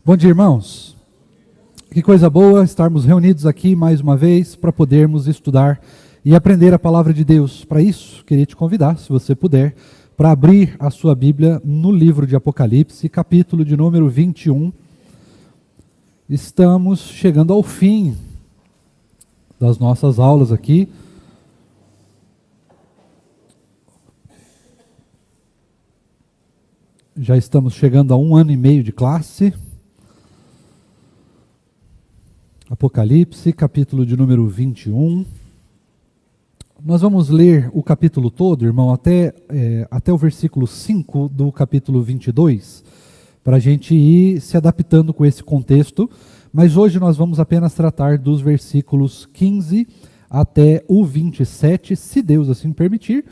Bom dia, irmãos. Que coisa boa estarmos reunidos aqui mais uma vez para podermos estudar e aprender a palavra de Deus. Para isso, queria te convidar, se você puder, para abrir a sua Bíblia no livro de Apocalipse, capítulo de número 21. Estamos chegando ao fim das nossas aulas aqui. Já estamos chegando a 1 ano e meio de classe. Apocalipse, capítulo de número 21. Nós vamos ler o capítulo todo, irmão, até o versículo 5 do capítulo 22, para a gente ir se adaptando com esse contexto, mas hoje nós vamos apenas tratar dos versículos 15 até o 27, se Deus assim permitir.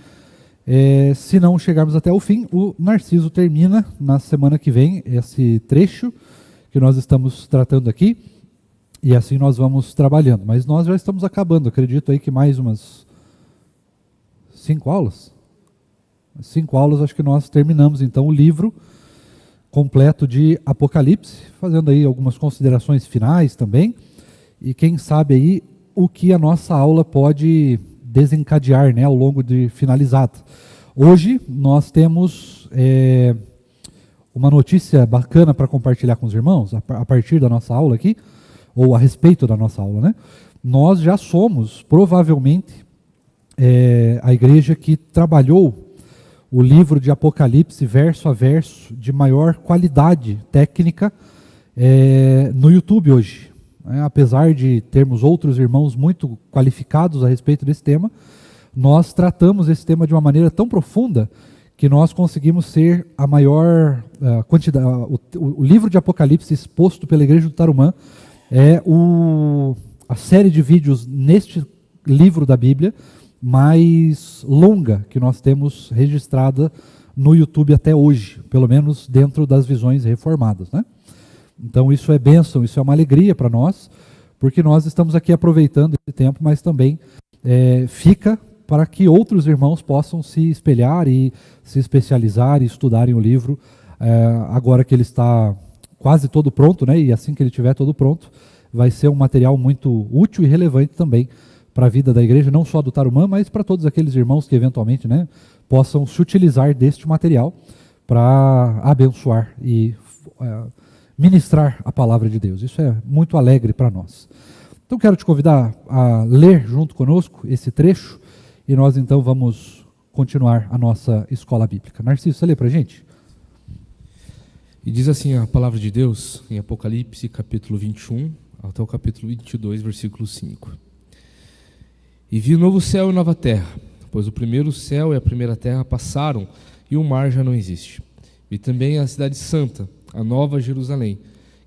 Se não chegarmos até o fim, o Narciso termina na semana que vem esse trecho que nós estamos tratando aqui. E assim nós vamos trabalhando. Mas nós já estamos acabando, acredito aí que mais umas 5 aulas. 5 aulas, acho que nós terminamos então o livro completo de Apocalipse, fazendo aí algumas considerações finais também. E quem sabe aí o que a nossa aula pode desencadear, né, ao longo de finalizado. Hoje nós temos uma notícia bacana para compartilhar com os irmãos, a partir da nossa aula aqui, ou a respeito da nossa aula, né? Nós já somos, provavelmente, a igreja que trabalhou o livro de Apocalipse verso a verso de maior qualidade técnica no YouTube hoje. Apesar de termos outros irmãos muito qualificados a respeito desse tema, nós tratamos esse tema de uma maneira tão profunda que nós conseguimos ser a maior quantidade. O livro de Apocalipse exposto pela igreja do Tarumã é a série de vídeos neste livro da Bíblia mais longa que nós temos registrada no YouTube até hoje, pelo menos dentro das visões reformadas, né? Então isso é bênção, isso é uma alegria para nós, porque nós estamos aqui aproveitando esse tempo, mas também fica para que outros irmãos possam se espelhar e se especializar e estudarem o livro, agora que ele está quase todo pronto, né? E assim que ele estiver todo pronto, vai ser um material muito útil e relevante também para a vida da igreja, não só do Tarumã, mas para todos aqueles irmãos que eventualmente, né, possam se utilizar deste material para abençoar e ministrar a palavra de Deus. Isso é muito alegre para nós. Então quero te convidar a ler junto conosco esse trecho e nós então vamos continuar a nossa escola bíblica. Narciso, você lê para a gente? E diz assim a palavra de Deus em Apocalipse, capítulo 21, até o capítulo 22, versículo 5. E vi um novo céu e nova terra, pois o primeiro céu e a primeira terra passaram, e o mar já não existe. Vi também a cidade santa, a nova Jerusalém,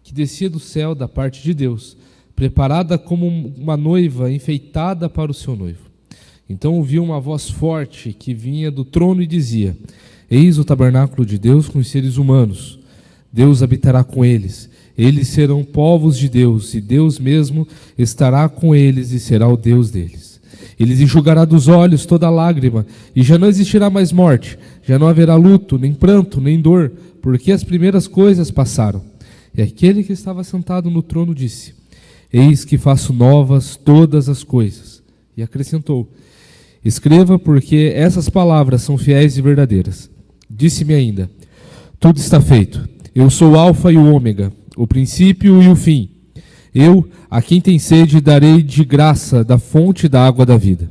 que descia do céu da parte de Deus, preparada como uma noiva enfeitada para o seu noivo. Então ouvi uma voz forte que vinha do trono e dizia: Eis o tabernáculo de Deus com os seres humanos. Deus habitará com eles, eles serão povos de Deus, e Deus mesmo estará com eles e será o Deus deles. Ele enxugará dos olhos toda lágrima, e já não existirá mais morte, já não haverá luto, nem pranto, nem dor, porque as primeiras coisas passaram. E aquele que estava sentado no trono disse: Eis que faço novas todas as coisas. E acrescentou: Escreva, porque essas palavras são fiéis e verdadeiras. Disse-me ainda: Tudo está feito. Eu sou o Alfa e o Ômega, o princípio e o fim. Eu, a quem tem sede, darei de graça da fonte da água da vida.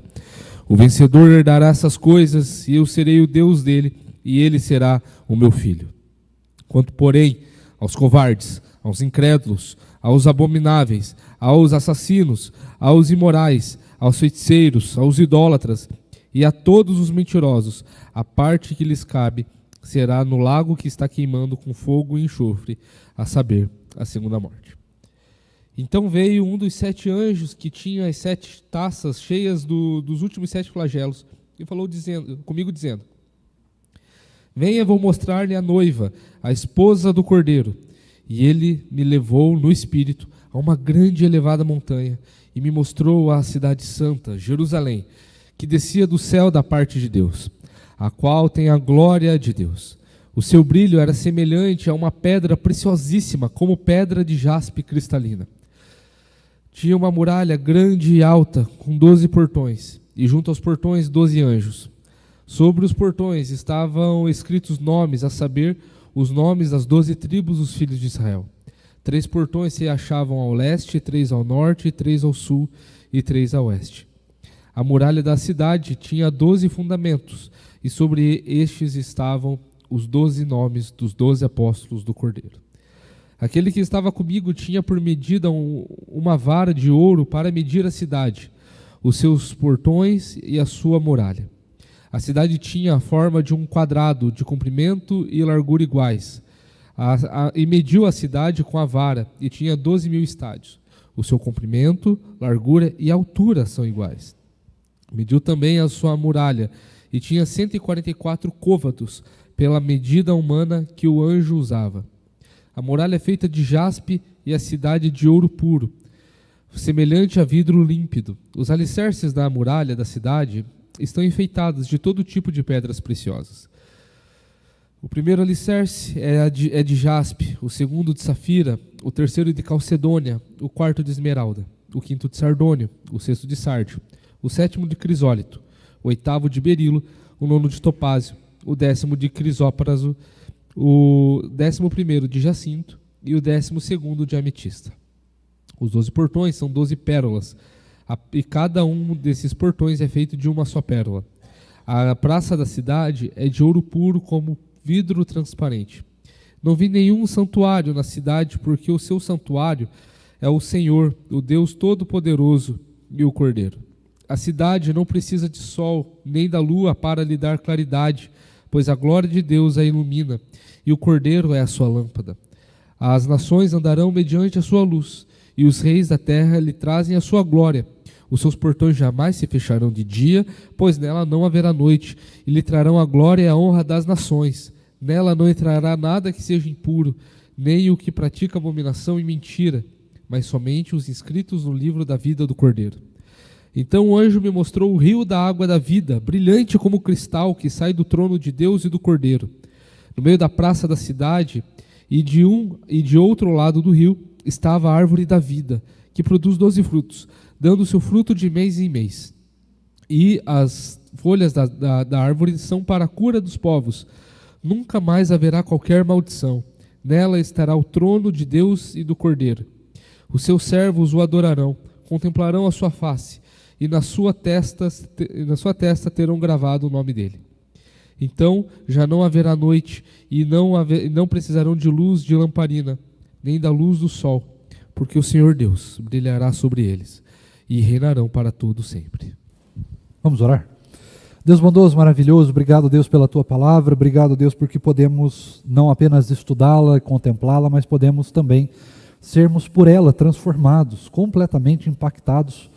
O vencedor herdará essas coisas, e eu serei o Deus dele, e ele será o meu filho. Quanto, porém, aos covardes, aos incrédulos, aos abomináveis, aos assassinos, aos imorais, aos feiticeiros, aos idólatras e a todos os mentirosos, a parte que lhes cabe será no lago que está queimando com fogo e enxofre, a saber, a segunda morte. Então veio um dos 7 anjos que tinha as 7 taças cheias dos últimos 7 flagelos e falou comigo dizendo: Venha, vou mostrar-lhe a noiva, a esposa do Cordeiro. E ele me levou no espírito a uma grande e elevada montanha e me mostrou a cidade santa, Jerusalém, que descia do céu da parte de Deus, a qual tem a glória de Deus. O seu brilho era semelhante a uma pedra preciosíssima, como pedra de jaspe cristalina. Tinha uma muralha grande e alta, com 12 portões, e junto aos portões 12 anjos. Sobre os portões estavam escritos nomes, a saber, os nomes das 12 tribos dos filhos de Israel. 3 portões se achavam ao leste, 3 ao norte, 3 ao sul e 3 a oeste. A muralha da cidade tinha 12 fundamentos, e sobre estes estavam os 12 nomes dos 12 apóstolos do Cordeiro. Aquele que estava comigo tinha por medida uma vara de ouro para medir a cidade, os seus portões e a sua muralha. A cidade tinha a forma de um quadrado, de comprimento e largura iguais, e mediu a cidade com a vara, e tinha 12.000 estádios. O seu comprimento, largura e altura são iguais. Mediu também a sua muralha, e tinha 144 côvados, pela medida humana que o anjo usava. A muralha é feita de jaspe e a cidade de ouro puro, semelhante a vidro límpido. Os alicerces da muralha da cidade estão enfeitados de todo tipo de pedras preciosas. O primeiro alicerce é de jaspe, o segundo de safira, o terceiro de calcedônia, o quarto de esmeralda, o quinto de sardônio, o sexto de sárdio, o sétimo de crisólito, o oitavo de berilo, o nono de topázio, o 10º de crisópraso, o 11º de jacinto e o 12º de ametista. Os 12 portões são 12 pérolas, e cada um desses portões é feito de uma só pérola. A praça da cidade é de ouro puro como vidro transparente. Não vi nenhum santuário na cidade, porque o seu santuário é o Senhor, o Deus Todo-Poderoso e o Cordeiro. A cidade não precisa de sol, nem da lua para lhe dar claridade, pois a glória de Deus a ilumina, e o Cordeiro é a sua lâmpada. As nações andarão mediante a sua luz, e os reis da terra lhe trazem a sua glória. Os seus portões jamais se fecharão de dia, pois nela não haverá noite, e lhe trarão a glória e a honra das nações. Nela não entrará nada que seja impuro, nem o que pratica abominação e mentira, mas somente os inscritos no livro da vida do Cordeiro. Então o anjo me mostrou o rio da água da vida, brilhante como cristal, que sai do trono de Deus e do Cordeiro. No meio da praça da cidade, e de um e de outro lado do rio, estava a árvore da vida, que produz 12 frutos, dando seu fruto de mês em mês. E as folhas da árvore são para a cura dos povos. Nunca mais haverá qualquer maldição. Nela estará o trono de Deus e do Cordeiro. Os seus servos o adorarão, contemplarão a sua face, e na sua testa terão gravado o nome dele. Então já não haverá noite, e não precisarão de luz de lamparina, nem da luz do sol, porque o Senhor Deus brilhará sobre eles, e reinarão para todo sempre. Vamos orar? Deus bondoso, maravilhoso, obrigado, Deus, pela tua palavra, obrigado, Deus, porque podemos não apenas estudá-la e contemplá-la, mas podemos também sermos por ela transformados, completamente impactados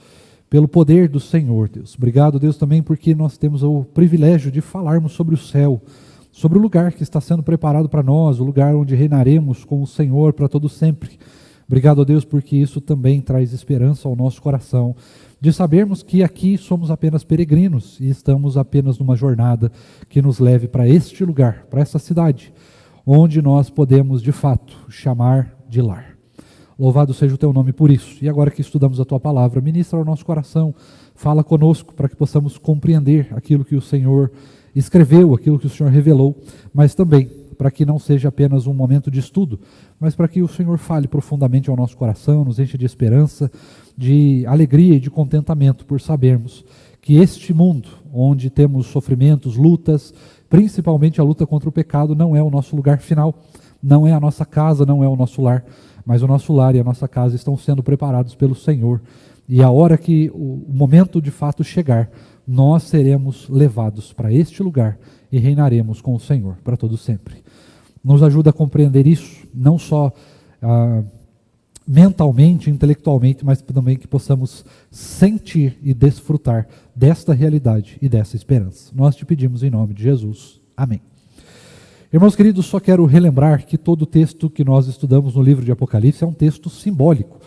pelo poder do Senhor, Deus. Obrigado, Deus, também porque nós temos o privilégio de falarmos sobre o céu, sobre o lugar que está sendo preparado para nós, o lugar onde reinaremos com o Senhor para todo sempre. Obrigado, Deus, porque isso também traz esperança ao nosso coração, de sabermos que aqui somos apenas peregrinos e estamos apenas numa jornada que nos leve para este lugar, para essa cidade, onde nós podemos, de fato, chamar de lar. Louvado seja o teu nome por isso. E agora que estudamos a tua palavra, ministra ao nosso coração, fala conosco para que possamos compreender aquilo que o Senhor escreveu, aquilo que o Senhor revelou, mas também para que não seja apenas um momento de estudo, mas para que o Senhor fale profundamente ao nosso coração, nos enche de esperança, de alegria e de contentamento por sabermos que este mundo, onde temos sofrimentos, lutas, principalmente a luta contra o pecado, não é o nosso lugar final, não é a nossa casa, não é o nosso lar, mas o nosso lar e a nossa casa estão sendo preparados pelo Senhor. E a hora que o momento de fato chegar, nós seremos levados para este lugar e reinaremos com o Senhor para todo sempre. Nos ajuda a compreender isso, não só mentalmente, intelectualmente, mas também que possamos sentir e desfrutar desta realidade e dessa esperança. Nós te pedimos em nome de Jesus. Amém. Irmãos queridos, só quero relembrar que todo o texto que nós estudamos no livro de Apocalipse é um texto simbólico.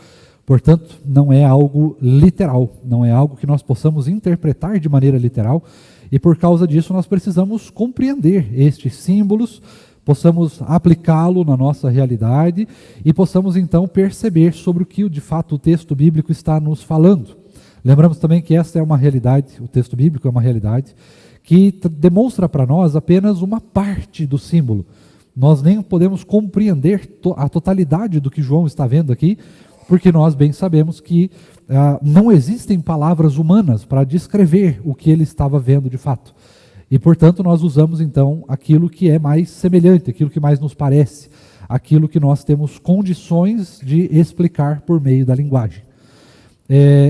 Portanto, não é algo literal, não é algo que nós possamos interpretar de maneira literal, e por causa disso nós precisamos compreender estes símbolos possamos aplicá-lo na nossa realidade e possamos então perceber sobre o que de fato o texto bíblico está nos falando. Lembramos também que esta é uma realidade, o texto bíblico é uma realidade que demonstra para nós apenas uma parte do símbolo. Nós nem podemos compreender a totalidade do que João está vendo aqui, porque nós bem sabemos que não existem palavras humanas para descrever o que ele estava vendo de fato. E, portanto, nós usamos então aquilo que é mais semelhante, aquilo que mais nos parece, aquilo que nós temos condições de explicar por meio da linguagem.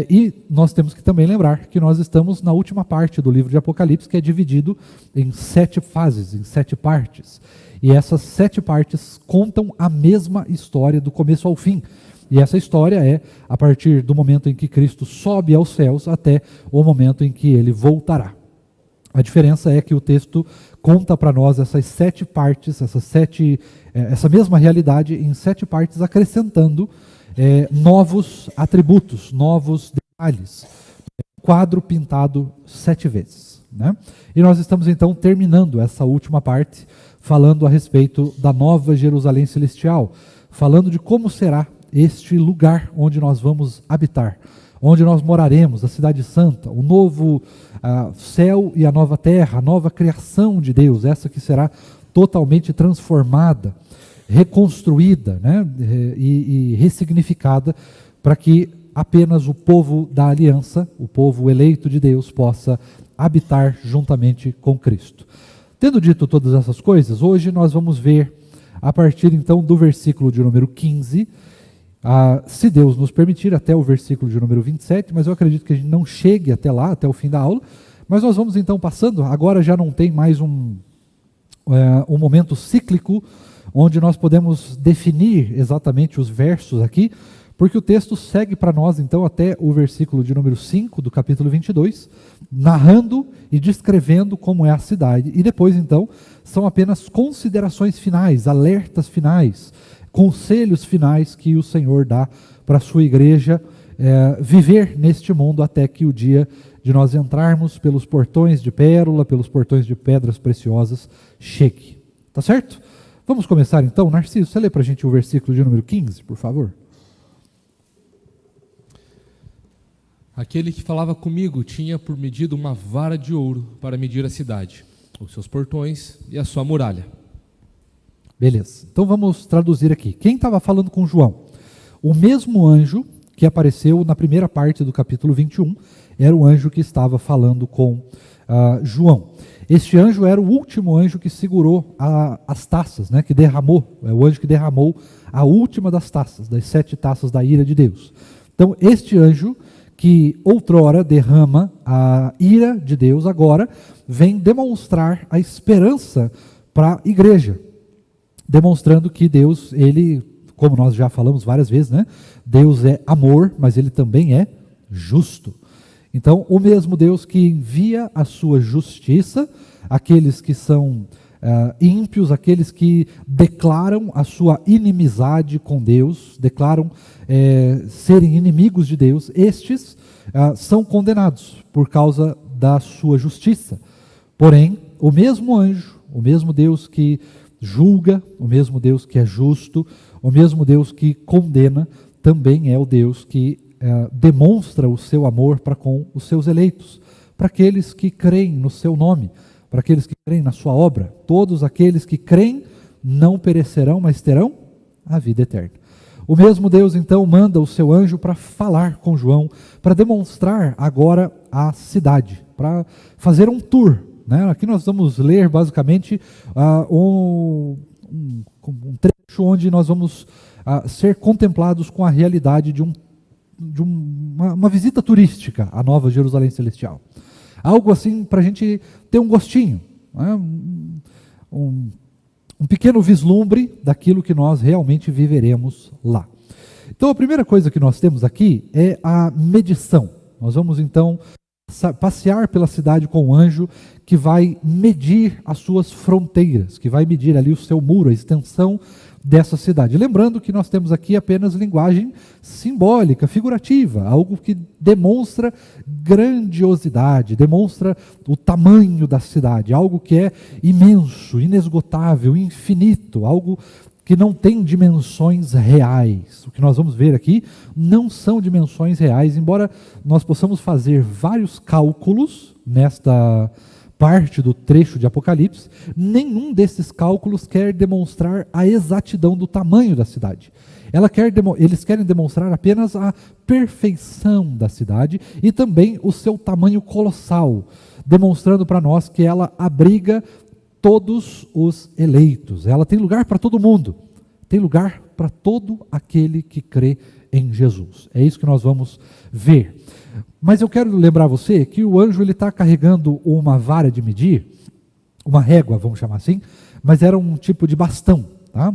E nós temos que também lembrar que nós estamos na última parte do livro de Apocalipse, que é dividido em 7 fases, em 7 partes. E essas 7 partes contam a mesma história do começo ao fim. E essa história é a partir do momento em que Cristo sobe aos céus até o momento em que ele voltará. A diferença é que o texto conta para nós essas 7 partes, essa mesma realidade em 7 partes, acrescentando novos atributos, novos detalhes. Quadro pintado 7 vezes. Né? E nós estamos então terminando essa última parte, falando a respeito da nova Jerusalém celestial, falando de como será este lugar onde nós vamos habitar, onde nós moraremos, a cidade santa, o novo céu e a nova terra, a nova criação de Deus, essa que será totalmente transformada, reconstruída, né, e ressignificada, para que apenas o povo da aliança, o povo eleito de Deus, possa habitar juntamente com Cristo. Tendo dito todas essas coisas, hoje nós vamos ver, a partir então do versículo de número 15, se Deus nos permitir, até o versículo de número 27, mas eu acredito que a gente não chegue até lá, até o fim da aula, mas nós vamos então passando, agora já não tem mais um momento cíclico, onde nós podemos definir exatamente os versos aqui, porque o texto segue para nós então até o versículo de número 5 do capítulo 22, narrando e descrevendo como é a cidade, e depois então são apenas considerações finais, alertas finais, conselhos finais que o Senhor dá para a sua igreja viver neste mundo até que o dia de nós entrarmos pelos portões de pérola, pelos portões de pedras preciosas, chegue. Tá certo? Vamos começar então. Narciso, você lê para a gente o versículo de número 15, por favor? Aquele que falava comigo tinha por medida uma vara de ouro para medir a cidade, os seus portões e a sua muralha. Beleza, então vamos traduzir aqui. Quem estava falando com João? O mesmo anjo que apareceu na primeira parte do capítulo 21, era o anjo que estava falando com João. Este anjo era o último anjo que segurou as taças, né, que derramou, é o anjo que derramou a última das taças, das 7 taças da ira de Deus. Então este anjo, que outrora derrama a ira de Deus, agora vem demonstrar a esperança para a igreja. Demonstrando que Deus, ele, como nós já falamos várias vezes, né? Deus é amor, mas ele também é justo. Então, o mesmo Deus que envia a sua justiça, aqueles que são ímpios, aqueles que declaram a sua inimizade com Deus, declaram serem inimigos de Deus, estes são condenados por causa da sua justiça. Porém, o mesmo anjo, o mesmo Deus que julga, o mesmo Deus que é justo, o mesmo Deus que condena, também é o Deus que demonstra o seu amor para com os seus eleitos, para aqueles que creem no seu nome, para aqueles que creem na sua obra. Todos aqueles que creem não perecerão, mas terão a vida eterna. O mesmo Deus então manda o seu anjo para falar com João, para demonstrar agora a cidade, para fazer um tour. Aqui nós vamos ler basicamente um trecho onde nós vamos ser contemplados com a realidade de uma visita turística à Nova Jerusalém Celestial. Algo assim para a gente ter um gostinho, né? um pequeno vislumbre daquilo que nós realmente viveremos lá. Então a primeira coisa que nós temos aqui é a medição. Nós vamos então passear pela cidade com o anjo que vai medir as suas fronteiras, que vai medir ali o seu muro, a extensão dessa cidade. Lembrando que nós temos aqui apenas linguagem simbólica, figurativa, algo que demonstra grandiosidade, demonstra o tamanho da cidade, algo que é imenso, inesgotável, infinito, algo que não tem dimensões reais. O que nós vamos ver aqui não são dimensões reais, embora nós possamos fazer vários cálculos nesta parte do trecho de Apocalipse, nenhum desses cálculos quer demonstrar a exatidão do tamanho da cidade. Eles querem demonstrar apenas a perfeição da cidade e também o seu tamanho colossal, demonstrando para nós que ela abriga todos os eleitos. Ela tem lugar para todo mundo, tem lugar para todo aquele que crê em Jesus. É isso que nós vamos ver. Mas eu quero lembrar você que o anjo está carregando uma vara de medir, uma régua, vamos chamar assim, mas era um tipo de bastão. Tá?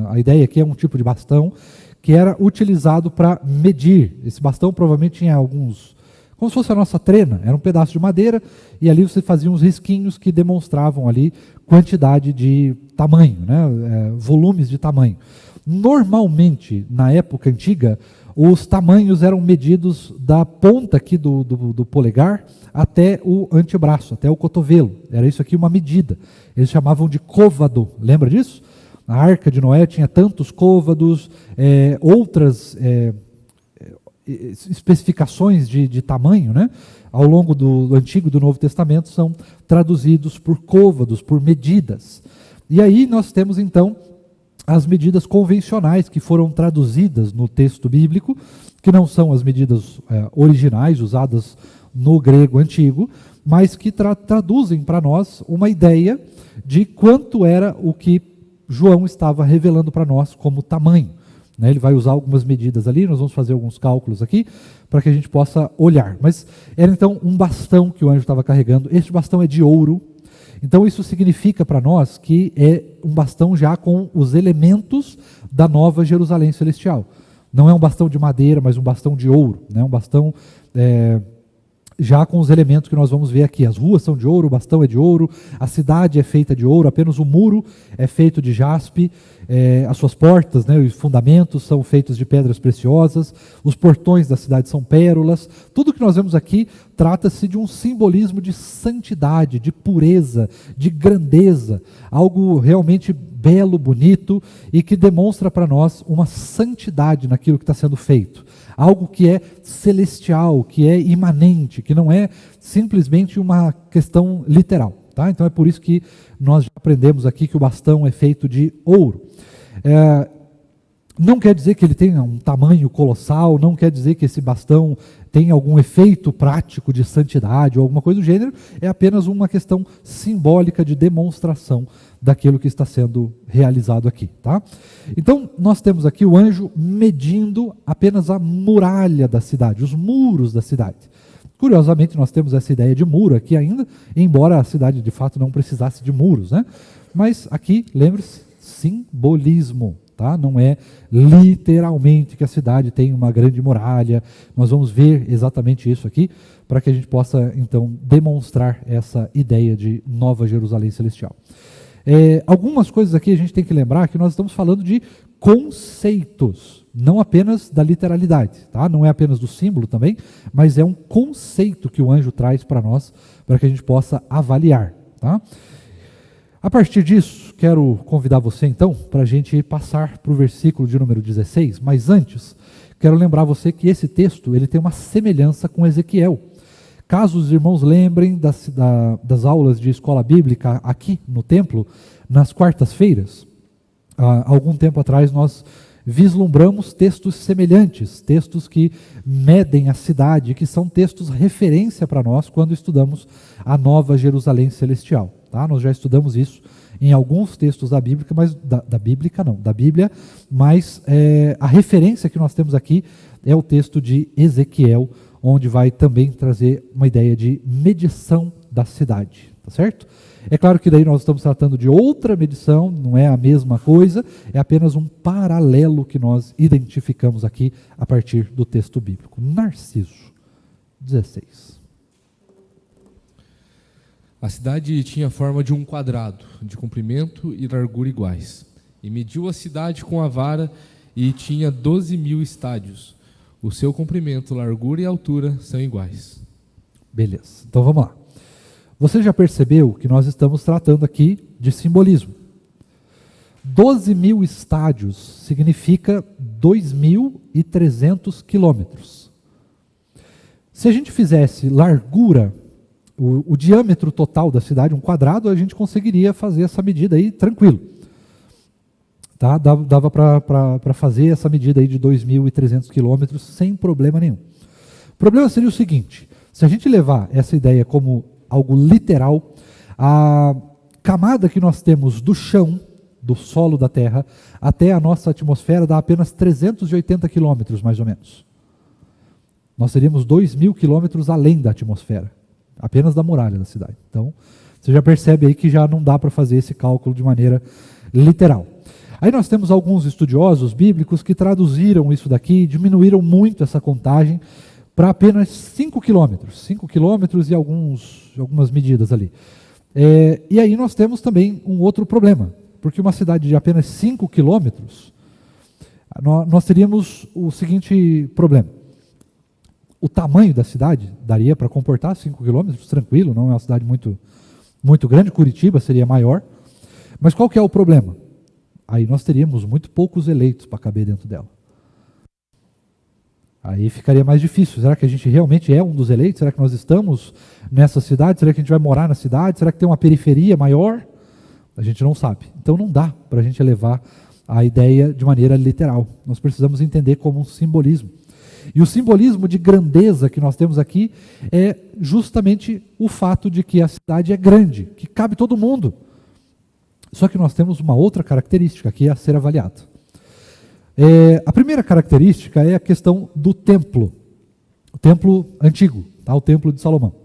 A ideia aqui é um tipo de bastão que era utilizado para medir. Esse bastão provavelmente tinha alguns, como se fosse a nossa trena, era um pedaço de madeira, e ali você fazia uns risquinhos que demonstravam ali quantidade de tamanho, né? Volumes de tamanho. Normalmente, na época antiga, os tamanhos eram medidos da ponta aqui do polegar até o antebraço, até o cotovelo. Era isso aqui uma medida. Eles chamavam de côvado. Lembra disso? A Arca de Noé tinha tantos côvados, outras especificações de tamanho, né? Ao longo do Antigo e do Novo Testamento são traduzidos por côvados, por medidas. E aí nós temos então as medidas convencionais que foram traduzidas no texto bíblico, que não são as medidas originais usadas no grego antigo, mas que traduzem para nós uma ideia de quanto era o que João estava revelando para nós como tamanho. Ele vai usar algumas medidas ali, nós vamos fazer alguns cálculos aqui, para que a gente possa olhar. Mas era então um bastão que o anjo estava carregando. Este bastão é de ouro. Então isso significa para nós que é um bastão já com os elementos da nova Jerusalém celestial. Não é um bastão de madeira, mas um bastão de ouro. Né? Um bastão já com os elementos que nós vamos ver aqui. As ruas são de ouro, o bastão é de ouro, a cidade é feita de ouro, apenas o muro é feito de jaspe, as suas portas, né, os fundamentos são feitos de pedras preciosas, os portões da cidade são pérolas. Tudo que nós vemos aqui trata-se de um simbolismo de santidade, de pureza, de grandeza, algo realmente belo, bonito e que demonstra para nós uma santidade naquilo que está sendo feito. Algo que é celestial, que é imanente, que não é simplesmente uma questão literal. Tá? Então é por isso que nós já aprendemos aqui que o bastão é feito de ouro. Não quer dizer que ele tenha um tamanho colossal, não quer dizer que esse bastão tenha algum efeito prático de santidade ou alguma coisa do gênero, é apenas uma questão simbólica de demonstração daquilo que está sendo realizado aqui. Tá? Então, nós temos aqui o anjo medindo apenas a muralha da cidade, os muros da cidade. Curiosamente, nós temos essa ideia de muro aqui ainda, embora a cidade de fato não precisasse de muros, né? Mas aqui, lembre-se, simbolismo. Tá? Não é literalmente que a cidade tem uma grande muralha. Nós vamos ver exatamente isso aqui, para que a gente possa, então, demonstrar essa ideia de Nova Jerusalém Celestial. Algumas coisas aqui a gente tem que lembrar que nós estamos falando de conceitos, não apenas da literalidade. Tá? Não é apenas do símbolo também, mas é um conceito que o anjo traz para nós, para que a gente possa avaliar. Tá? A partir disso, quero convidar você então para a gente passar para o versículo de número 16, mas antes, quero lembrar você que esse texto ele tem uma semelhança com Ezequiel. Caso os irmãos lembrem das aulas de escola bíblica aqui no templo, nas quartas-feiras, há algum tempo atrás nós vislumbramos textos semelhantes, textos que medem a cidade, que são textos referência para nós quando estudamos a Nova Jerusalém Celestial. Tá? Nós já estudamos isso em alguns textos da Bíblia, mas da Bíblia, mas a referência que nós temos aqui é o texto de Ezequiel, onde vai também trazer uma ideia de medição da cidade, tá certo? É claro que daí nós estamos tratando de outra medição, não é a mesma coisa, é apenas um paralelo que nós identificamos aqui a partir do texto bíblico. Narciso, 16. A cidade tinha a forma de um quadrado, de comprimento e largura iguais. E mediu a cidade com a vara e tinha 12.000 estádios. O seu comprimento, largura e altura são iguais. Beleza, então vamos lá. Você já percebeu que nós estamos tratando aqui de simbolismo. 12.000 estádios significa 2.300 quilômetros. Se a gente fizesse largura, o diâmetro total da cidade, um quadrado, a gente conseguiria fazer essa medida aí tranquilo. Tá? Dava para fazer essa medida aí de 2.300 quilômetros sem problema nenhum. O problema seria o seguinte: se a gente levar essa ideia como algo literal, a camada que nós temos do chão, do solo da Terra, até a nossa atmosfera dá apenas 380 quilômetros, mais ou menos. Nós seríamos 2.000 quilômetros além da atmosfera, apenas da muralha da cidade. Então, você já percebe aí que já não dá para fazer esse cálculo de maneira literal. Aí nós temos alguns estudiosos bíblicos que traduziram isso daqui, diminuíram muito essa contagem para apenas 5 quilômetros. 5 quilômetros e algumas medidas ali. E aí nós temos também um outro problema, porque uma cidade de apenas 5 quilômetros, nós teríamos o seguinte problema. O tamanho da cidade daria para comportar 5 quilômetros, tranquilo, não é uma cidade muito, muito grande. Curitiba seria maior. Mas qual que é o problema? Aí nós teríamos muito poucos eleitos para caber dentro dela. Aí ficaria mais difícil. Será que a gente realmente é um dos eleitos? Será que nós estamos nessa cidade? Será que a gente vai morar na cidade? Será que tem uma periferia maior? A gente não sabe. Então não dá para a gente levar a ideia de maneira literal. Nós precisamos entender como um simbolismo. E o simbolismo de grandeza que nós temos aqui é justamente o fato de que a cidade é grande, que cabe todo mundo. Só que nós temos uma outra característica aqui a ser avaliada. A primeira característica é a questão do templo. O templo antigo, tá? O templo de Salomão.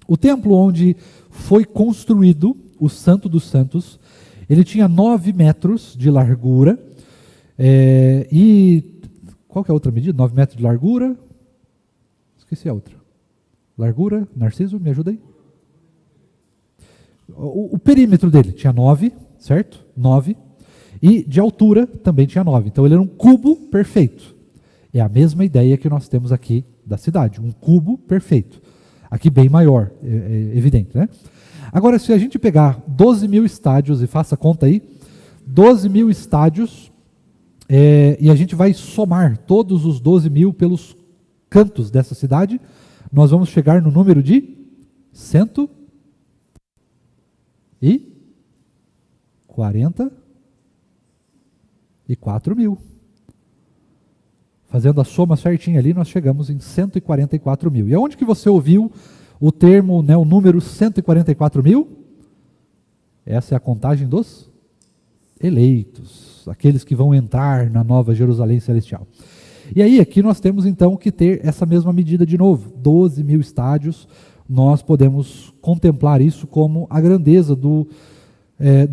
O templo onde foi construído o Santo dos Santos, ele tinha 9 metros de largura e... Qual que é a outra medida? 9 metros de largura. Esqueci a outra. Largura, Narciso, me ajuda aí. O perímetro dele tinha 9, certo? 9. E de altura também tinha 9. Então ele era um cubo perfeito. É a mesma ideia que nós temos aqui da cidade. Um cubo perfeito. Aqui bem maior, é evidente, né? Agora, se a gente pegar 12.000 estádios, e faça a conta aí, 12.000 estádios... e a gente vai somar todos os 12.000 pelos cantos dessa cidade, nós vamos chegar no número de 144.000. Fazendo a soma certinha ali, nós chegamos em 144.000. E aonde que você ouviu o termo, né, o número 144.000? Essa é a contagem dos eleitos, aqueles que vão entrar na Nova Jerusalém Celestial. E aí aqui nós temos então que ter essa mesma medida de novo, 12.000 estádios. Nós podemos contemplar isso como a grandeza do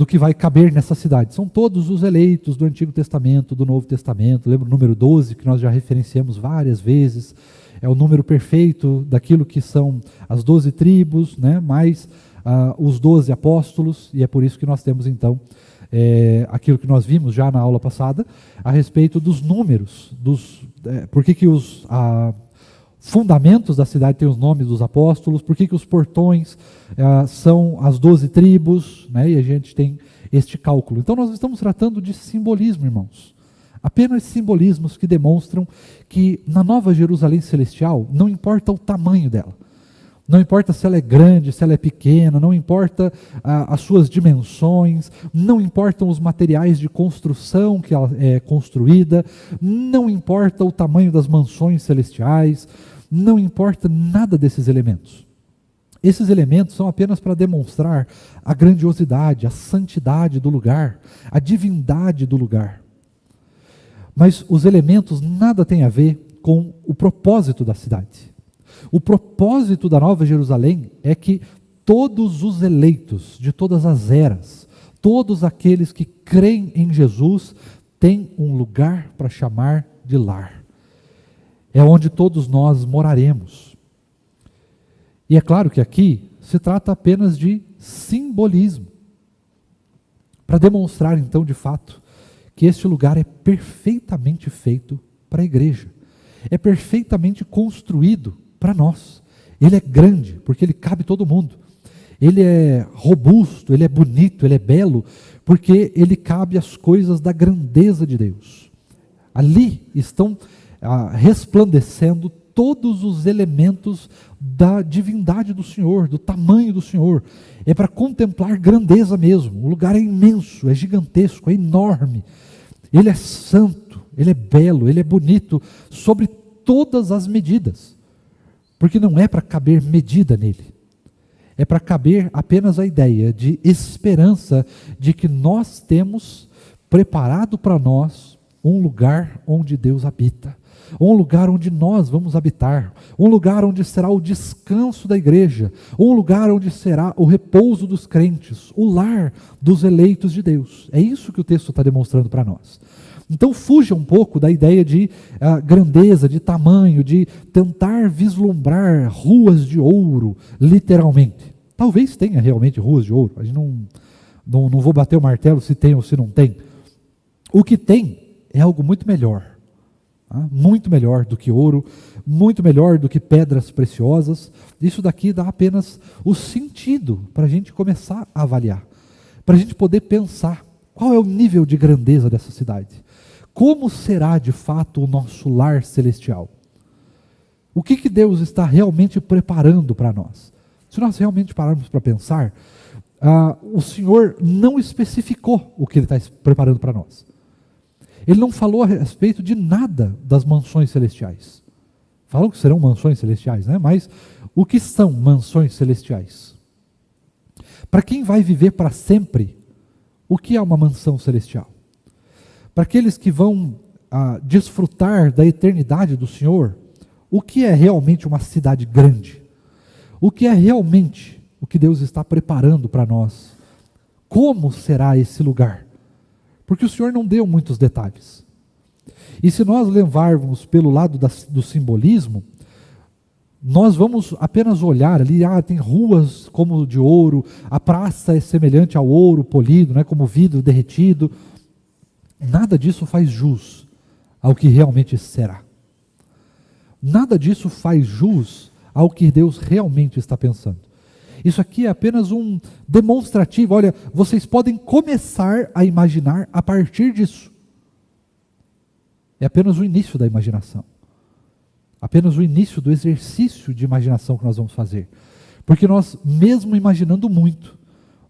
que vai caber nessa cidade. São todos os eleitos do Antigo Testamento, do Novo Testamento. Lembra o número 12, que nós já referenciamos várias vezes, é o número perfeito daquilo que são as 12 tribos, né, mais os 12 apóstolos, e é por isso que nós temos então aquilo que nós vimos já na aula passada, a respeito dos números, por que os fundamentos da cidade têm os nomes dos apóstolos, por que os portões são as 12 tribos, né, e a gente tem este cálculo. Então nós estamos tratando de simbolismo, irmãos. Apenas simbolismos que demonstram que na Nova Jerusalém Celestial não importa o tamanho dela. Não importa se ela é grande, se ela é pequena, não importa as suas dimensões, não importam os materiais de construção que ela é construída, não importa o tamanho das mansões celestiais, não importa nada desses elementos. Esses elementos são apenas para demonstrar a grandiosidade, a santidade do lugar, a divindade do lugar. Mas os elementos nada têm a ver com o propósito da cidade. O propósito da Nova Jerusalém é que todos os eleitos de todas as eras, todos aqueles que creem em Jesus, têm um lugar para chamar de lar. É onde todos nós moraremos. E é claro que aqui se trata apenas de simbolismo, para demonstrar então de fato que este lugar é perfeitamente feito para a igreja, é perfeitamente construído para nós. Ele é grande, porque ele cabe todo mundo. Ele é robusto, ele é bonito, ele é belo, porque ele cabe às coisas da grandeza de Deus. Ali estão resplandecendo todos os elementos da divindade do Senhor, do tamanho do Senhor. É para contemplar grandeza mesmo. O lugar é imenso, é gigantesco, é enorme. Ele é santo, ele é belo, ele é bonito, sobre todas as medidas. Porque não é para caber medida nele. É para caber apenas a ideia de esperança de que nós temos preparado para nós um lugar onde Deus habita. Um lugar onde nós vamos habitar, um lugar onde será o descanso da igreja, um lugar onde será o repouso dos crentes, o lar dos eleitos de Deus. É isso que o texto está demonstrando para nós. Então fuja um pouco da ideia de grandeza, de tamanho, de tentar vislumbrar ruas de ouro, literalmente. Talvez tenha realmente ruas de ouro, a gente não vou bater o martelo se tem ou se não tem. O que tem é algo muito melhor. Muito melhor do que ouro, muito melhor do que pedras preciosas. Isso daqui dá apenas o sentido para a gente começar a avaliar, para a gente poder pensar qual é o nível de grandeza dessa cidade, como será de fato o nosso lar celestial, o que Deus está realmente preparando para nós. Se nós realmente pararmos para pensar, o Senhor não especificou o que Ele está preparando para nós. Ele não falou a respeito de nada das mansões celestiais. Falou que serão mansões celestiais, né? Mas o que são mansões celestiais? Para quem vai viver para sempre, o que é uma mansão celestial? Para aqueles que vão desfrutar da eternidade do Senhor, o que é realmente uma cidade grande? O que é realmente o que Deus está preparando para nós? Como será esse lugar? Porque o Senhor não deu muitos detalhes. E se nós levarmos pelo lado do simbolismo, nós vamos apenas olhar ali, tem ruas como de ouro, a praça é semelhante ao ouro polido, né, como vidro derretido. Nada disso faz jus ao que realmente será. Nada disso faz jus ao que Deus realmente está pensando. Isso aqui é apenas um demonstrativo. Olha, vocês podem começar a imaginar a partir disso. É apenas o início da imaginação. Apenas o início do exercício de imaginação que nós vamos fazer. Porque nós, mesmo imaginando muito,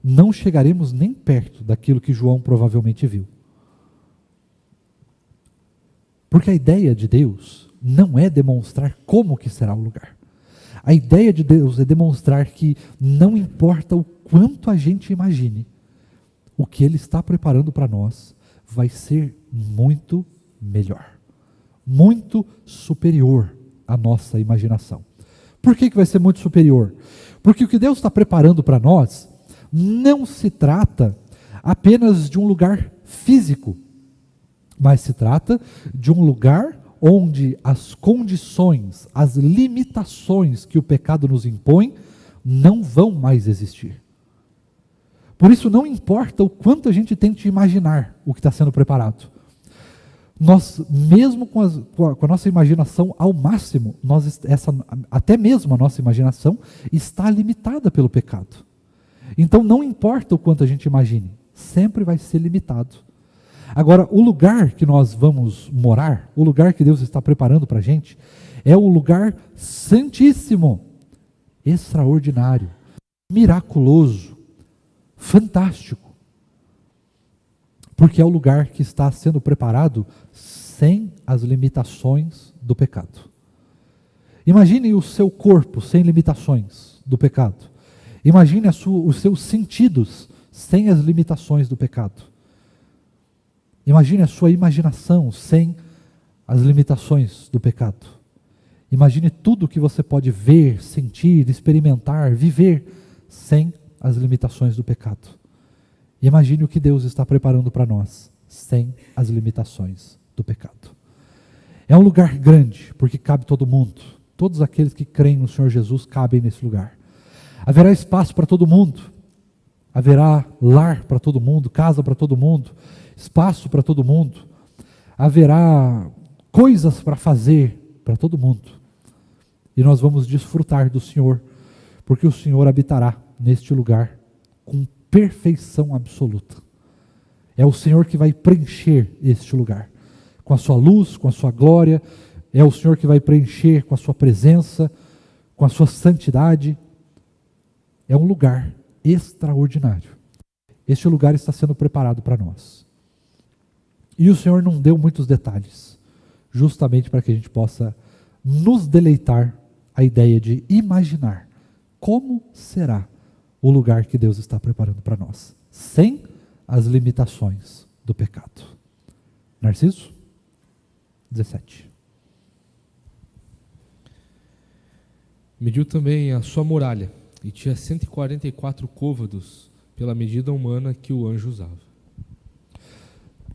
não chegaremos nem perto daquilo que João provavelmente viu. Porque a ideia de Deus não é demonstrar como que será o lugar. A ideia de Deus é demonstrar que não importa o quanto a gente imagine, o que Ele está preparando para nós vai ser muito melhor, muito superior à nossa imaginação. Por que vai ser muito superior? Porque o que Deus está preparando para nós não se trata apenas de um lugar físico, mas se trata de um lugar onde as condições, as limitações que o pecado nos impõe, não vão mais existir. Por isso não importa o quanto a gente tente imaginar o que está sendo preparado. Nós, mesmo com a nossa imaginação ao máximo, até mesmo a nossa imaginação está limitada pelo pecado. Então não importa o quanto a gente imagine, sempre vai ser limitado. Agora, o lugar que nós vamos morar, o lugar que Deus está preparando para a gente, é o lugar santíssimo, extraordinário, miraculoso, fantástico. Porque é o lugar que está sendo preparado sem as limitações do pecado. Imagine o seu corpo sem limitações do pecado. Imagine os seus sentidos sem as limitações do pecado. Imagine a sua imaginação sem as limitações do pecado. Imagine tudo que você pode ver, sentir, experimentar, viver sem as limitações do pecado. Imagine o que Deus está preparando para nós sem as limitações do pecado. É um lugar grande, porque cabe todo mundo. Todos aqueles que creem no Senhor Jesus cabem nesse lugar. Haverá espaço para todo mundo. Haverá lar para todo mundo, casa para todo mundo, espaço para todo mundo. Haverá coisas para fazer para todo mundo. E nós vamos desfrutar do Senhor, porque o Senhor habitará neste lugar com perfeição absoluta. É o Senhor que vai preencher este lugar, com a sua luz, com a sua glória. É o Senhor que vai preencher com a sua presença, com a sua santidade. É um lugar extraordinário. Este lugar está sendo preparado para nós. E o Senhor não deu muitos detalhes, justamente para que a gente possa nos deleitar a ideia de imaginar como será o lugar que Deus está preparando para nós, sem as limitações do pecado. Narciso? 17. Mediu também a sua muralha, e tinha 144 côvados, pela medida humana que o anjo usava.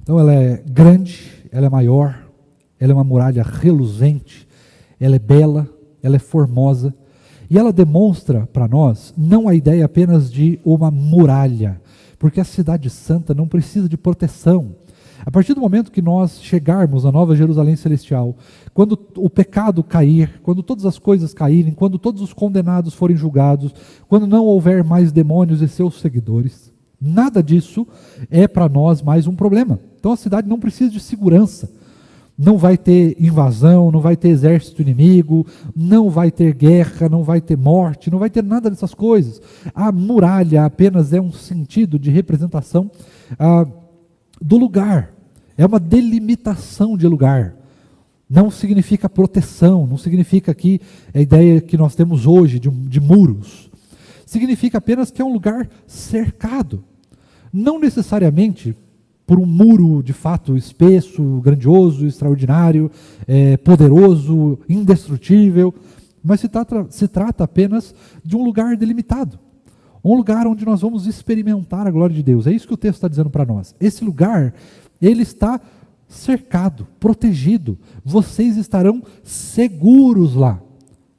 Então ela é grande, ela é maior, ela é uma muralha reluzente, ela é bela, ela é formosa, e ela demonstra para nós não a ideia apenas de uma muralha, porque a cidade santa não precisa de proteção. A partir do momento que nós chegarmos à Nova Jerusalém Celestial, quando o pecado cair, quando todas as coisas caírem, quando todos os condenados forem julgados, quando não houver mais demônios e seus seguidores, nada disso é para nós mais um problema. Então a cidade não precisa de segurança. Não vai ter invasão, não vai ter exército inimigo, não vai ter guerra, não vai ter morte, não vai ter nada dessas coisas. A muralha apenas é um sentido de representação do lugar. É uma delimitação de lugar. Não significa proteção, não significa aqui a ideia que nós temos hoje de muros. Significa apenas que é um lugar cercado. Não necessariamente por um muro de fato espesso, grandioso, extraordinário, poderoso, indestrutível, mas se trata apenas de um lugar delimitado. Um lugar onde nós vamos experimentar a glória de Deus. É isso que o texto está dizendo para nós. Esse lugar, ele está cercado, protegido. Vocês estarão seguros lá.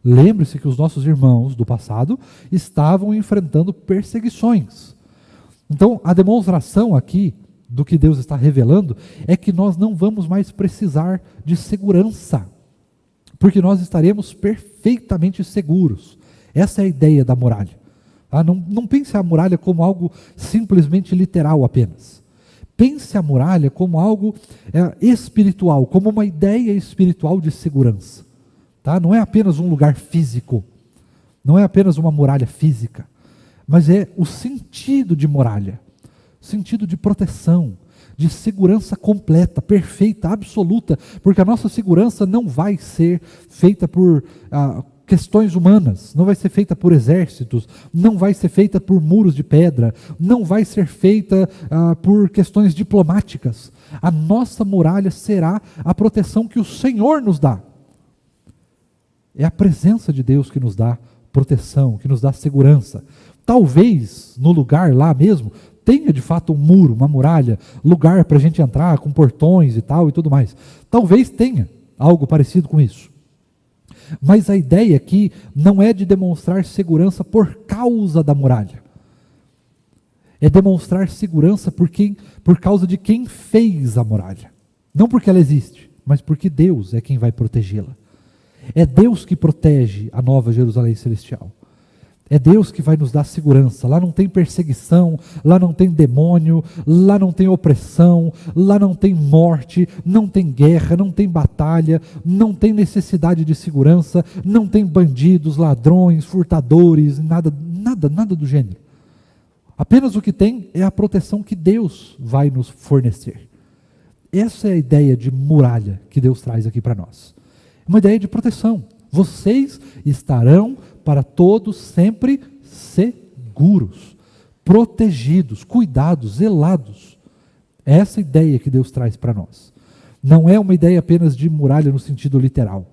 Lembre-se que os nossos irmãos do passado estavam enfrentando perseguições. Então, a demonstração aqui do que Deus está revelando é que nós não vamos mais precisar de segurança, porque nós estaremos perfeitamente seguros. Essa é a ideia da muralha. Não pense a muralha como algo simplesmente literal apenas. Pense a muralha como algo espiritual, como uma ideia espiritual de segurança. Não é apenas um lugar físico, não é apenas uma muralha física, mas é o sentido de muralha, sentido de proteção, de segurança completa, perfeita, absoluta, porque a nossa segurança não vai ser feita por questões humanas, não vai ser feita por exércitos, não vai ser feita por muros de pedra, não vai ser feita por questões diplomáticas. A nossa muralha será a proteção que o Senhor nos dá. É a presença de Deus que nos dá proteção, que nos dá segurança. Talvez no lugar lá mesmo tenha de fato um muro, uma muralha, lugar para a gente entrar com portões e tal e tudo mais. Talvez tenha algo parecido com isso. Mas a ideia aqui não é de demonstrar segurança por causa da muralha. É demonstrar segurança por causa de quem fez a muralha. Não porque ela existe, mas porque Deus é quem vai protegê-la. É Deus que protege a Nova Jerusalém Celestial. É Deus que vai nos dar segurança. Lá não tem perseguição, lá não tem demônio, lá não tem opressão, lá não tem morte, não tem guerra, não tem batalha, não tem necessidade de segurança, não tem bandidos, ladrões, furtadores, nada do gênero. Apenas o que tem é a proteção que Deus vai nos fornecer. Essa é a ideia de muralha que Deus traz aqui para nós. Uma ideia de proteção. Vocês estarão para todos sempre seguros, protegidos, cuidados, zelados. É essa ideia que Deus traz para nós. Não é uma ideia apenas de muralha no sentido literal.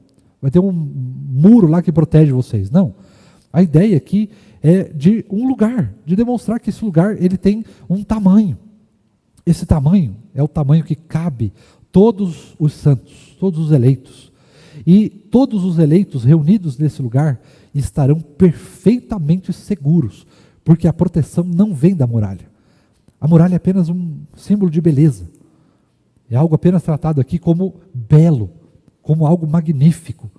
Vai ter um muro lá que protege vocês. Não. A ideia aqui é de um lugar, de demonstrar que esse lugar ele tem um tamanho. Esse tamanho é o tamanho que cabe todos os santos, todos os eleitos. E todos os eleitos reunidos nesse lugar estarão perfeitamente seguros, porque a proteção não vem da muralha. A muralha é apenas um símbolo de beleza. É algo apenas tratado aqui como belo, como algo magnífico.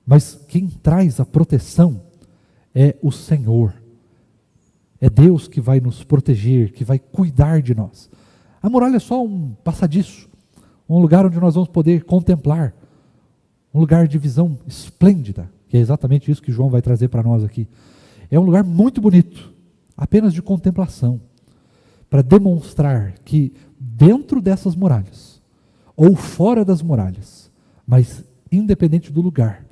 Mas quem traz a proteção é o Senhor. É Deus que vai nos proteger, que vai cuidar de nós. A muralha é só um passadiço, um lugar onde nós vamos poder contemplar, um lugar de visão esplêndida, que é exatamente isso que João vai trazer para nós aqui. É um lugar muito bonito, apenas de contemplação, para demonstrar que dentro dessas muralhas, ou fora das muralhas, mas independente do lugar,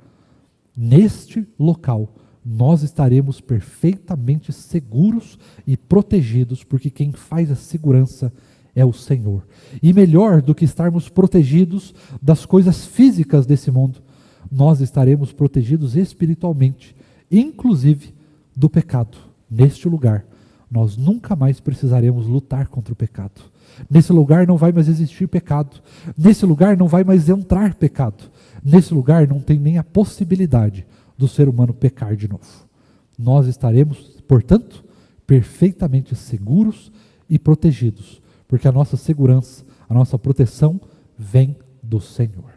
neste local, nós estaremos perfeitamente seguros e protegidos, porque quem faz a segurança é o Senhor. E melhor do que estarmos protegidos das coisas físicas desse mundo, nós estaremos protegidos espiritualmente, inclusive do pecado. Neste lugar, nós nunca mais precisaremos lutar contra o pecado. Nesse lugar não vai mais existir pecado. Nesse lugar não vai mais entrar pecado. Nesse lugar não tem nem a possibilidade do ser humano pecar de novo. Nós estaremos, portanto, perfeitamente seguros e protegidos, porque a nossa segurança, a nossa proteção vem do Senhor.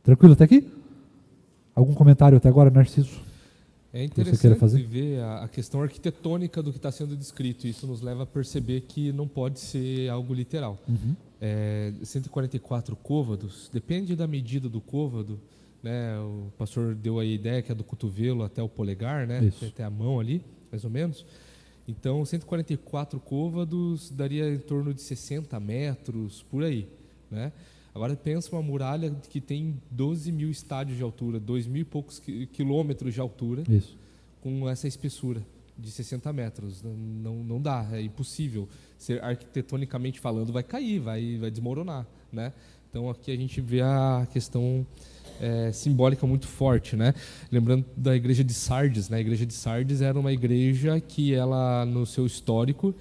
Tranquilo até aqui? Algum comentário até agora, Narciso? É interessante ver a questão arquitetônica do que está sendo descrito. Isso nos leva a perceber que não pode ser algo literal. 144 côvados, depende da medida do côvado, né? O pastor deu a ideia que é do cotovelo até o polegar, né? Até a mão ali, mais ou menos. Então, 144 côvados daria em torno de 60 metros, por aí, né? Agora pensa uma muralha que tem 12 mil estádios de altura, 2.000 e poucos quilômetros de altura, com essa espessura de 60 metros. Não dá, é impossível. Arquitetonicamente falando, vai cair, vai desmoronar, né? Então aqui a gente vê a questão simbólica muito forte, né? Lembrando da igreja de Sardes, né? A igreja de Sardes era uma igreja que ela, no seu histórico,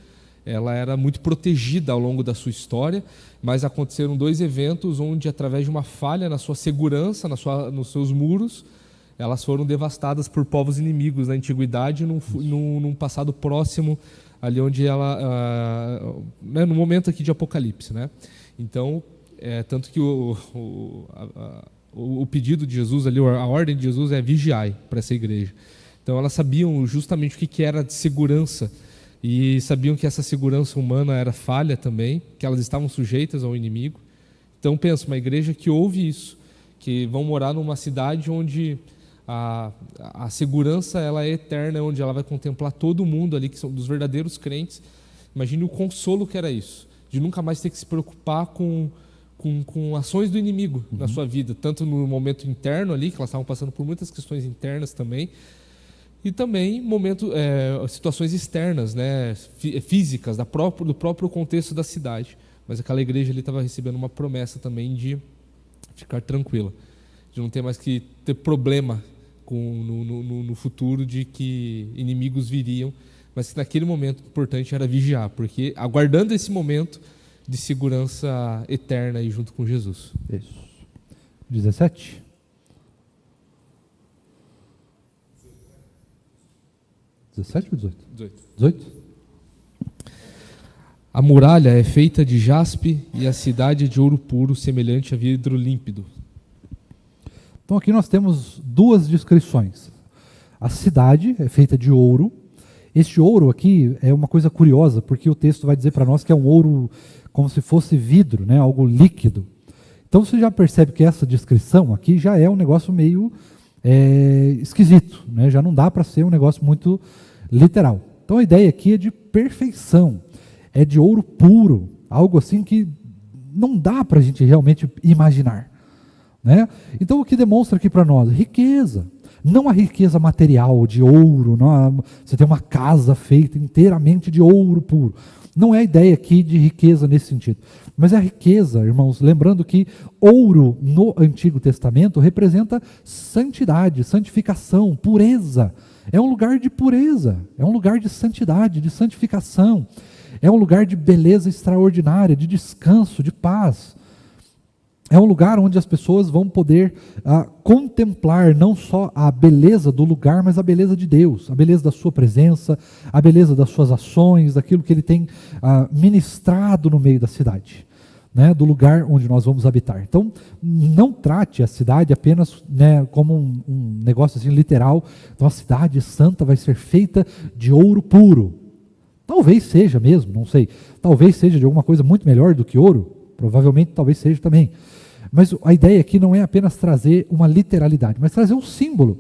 ela era muito protegida ao longo da sua história, mas aconteceram 2 eventos onde, através de uma falha na sua segurança, nos seus muros, elas foram devastadas por povos inimigos na antiguidade, num passado próximo, ali onde ela, no momento aqui de Apocalipse, né? Então, tanto que o pedido de Jesus ali, a ordem de Jesus é vigiai para essa igreja. Então, elas sabiam justamente o que era de segurança, e sabiam que essa segurança humana era falha também, que elas estavam sujeitas ao inimigo. Então pensa, uma igreja que ouve isso, que vão morar numa cidade onde a segurança ela é eterna, onde ela vai contemplar todo mundo ali, que são dos verdadeiros crentes. Imagine o consolo que era isso, de nunca mais ter que se preocupar com ações do inimigo na sua vida, tanto no momento interno ali, que elas estavam passando por muitas questões internas também, e também situações externas, né, físicas, do próprio contexto da cidade. Mas aquela igreja ali estava recebendo uma promessa também de ficar tranquila, de não ter mais que ter problema no futuro, de que inimigos viriam, mas que naquele momento o importante era vigiar, porque aguardando esse momento de segurança eterna aí junto com Jesus. Isso. 17. 17 ou 18? 18. A muralha é feita de jaspe e a cidade é de ouro puro, semelhante a vidro límpido. Então aqui nós temos 2 descrições. A cidade é feita de ouro. Este ouro aqui é uma coisa curiosa, porque o texto vai dizer para nós que é um ouro como se fosse vidro, né? Algo líquido. Então você já percebe que essa descrição aqui já é um negócio meio esquisito, né? Já não dá para ser um negócio muito literal. Então a ideia aqui é de perfeição, é de ouro puro, algo assim que não dá para a gente realmente imaginar, né? Então o que demonstra aqui para nós? Riqueza, não a riqueza material de ouro, não, você tem uma casa feita inteiramente de ouro puro. Não é a ideia aqui de riqueza nesse sentido. Mas é a riqueza, irmãos, lembrando que ouro no Antigo Testamento representa santidade, santificação, pureza. É um lugar de pureza, é um lugar de santidade, de santificação. É um lugar de beleza extraordinária, de descanso, de paz. É um lugar onde as pessoas vão poder contemplar não só a beleza do lugar, mas a beleza de Deus, a beleza da sua presença, a beleza das suas ações, daquilo que Ele tem ministrado no meio da cidade, né, do lugar onde nós vamos habitar. Então, não trate a cidade apenas, né, como um negócio assim literal. Então, a cidade santa vai ser feita de ouro puro. Talvez seja mesmo, não sei. Talvez seja de alguma coisa muito melhor do que ouro. Provavelmente, talvez seja também. Mas a ideia aqui não é apenas trazer uma literalidade, mas trazer um símbolo.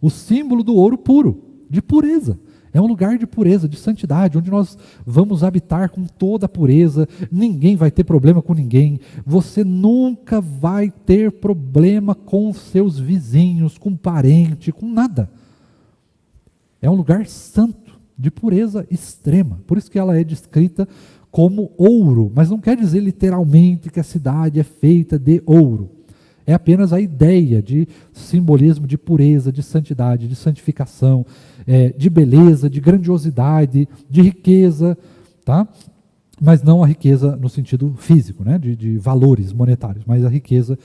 O símbolo do ouro puro, de pureza. É um lugar de pureza, de santidade, onde nós vamos habitar com toda a pureza. Ninguém vai ter problema com ninguém. Você nunca vai ter problema com seus vizinhos, com parente, com nada. É um lugar santo, de pureza extrema. Por isso que ela é descrita como ouro, mas não quer dizer literalmente que a cidade é feita de ouro. É apenas a ideia de simbolismo de pureza, de santidade, de santificação, de beleza, de grandiosidade, de riqueza, tá? Mas não a riqueza no sentido físico, né? de valores monetários, mas a riqueza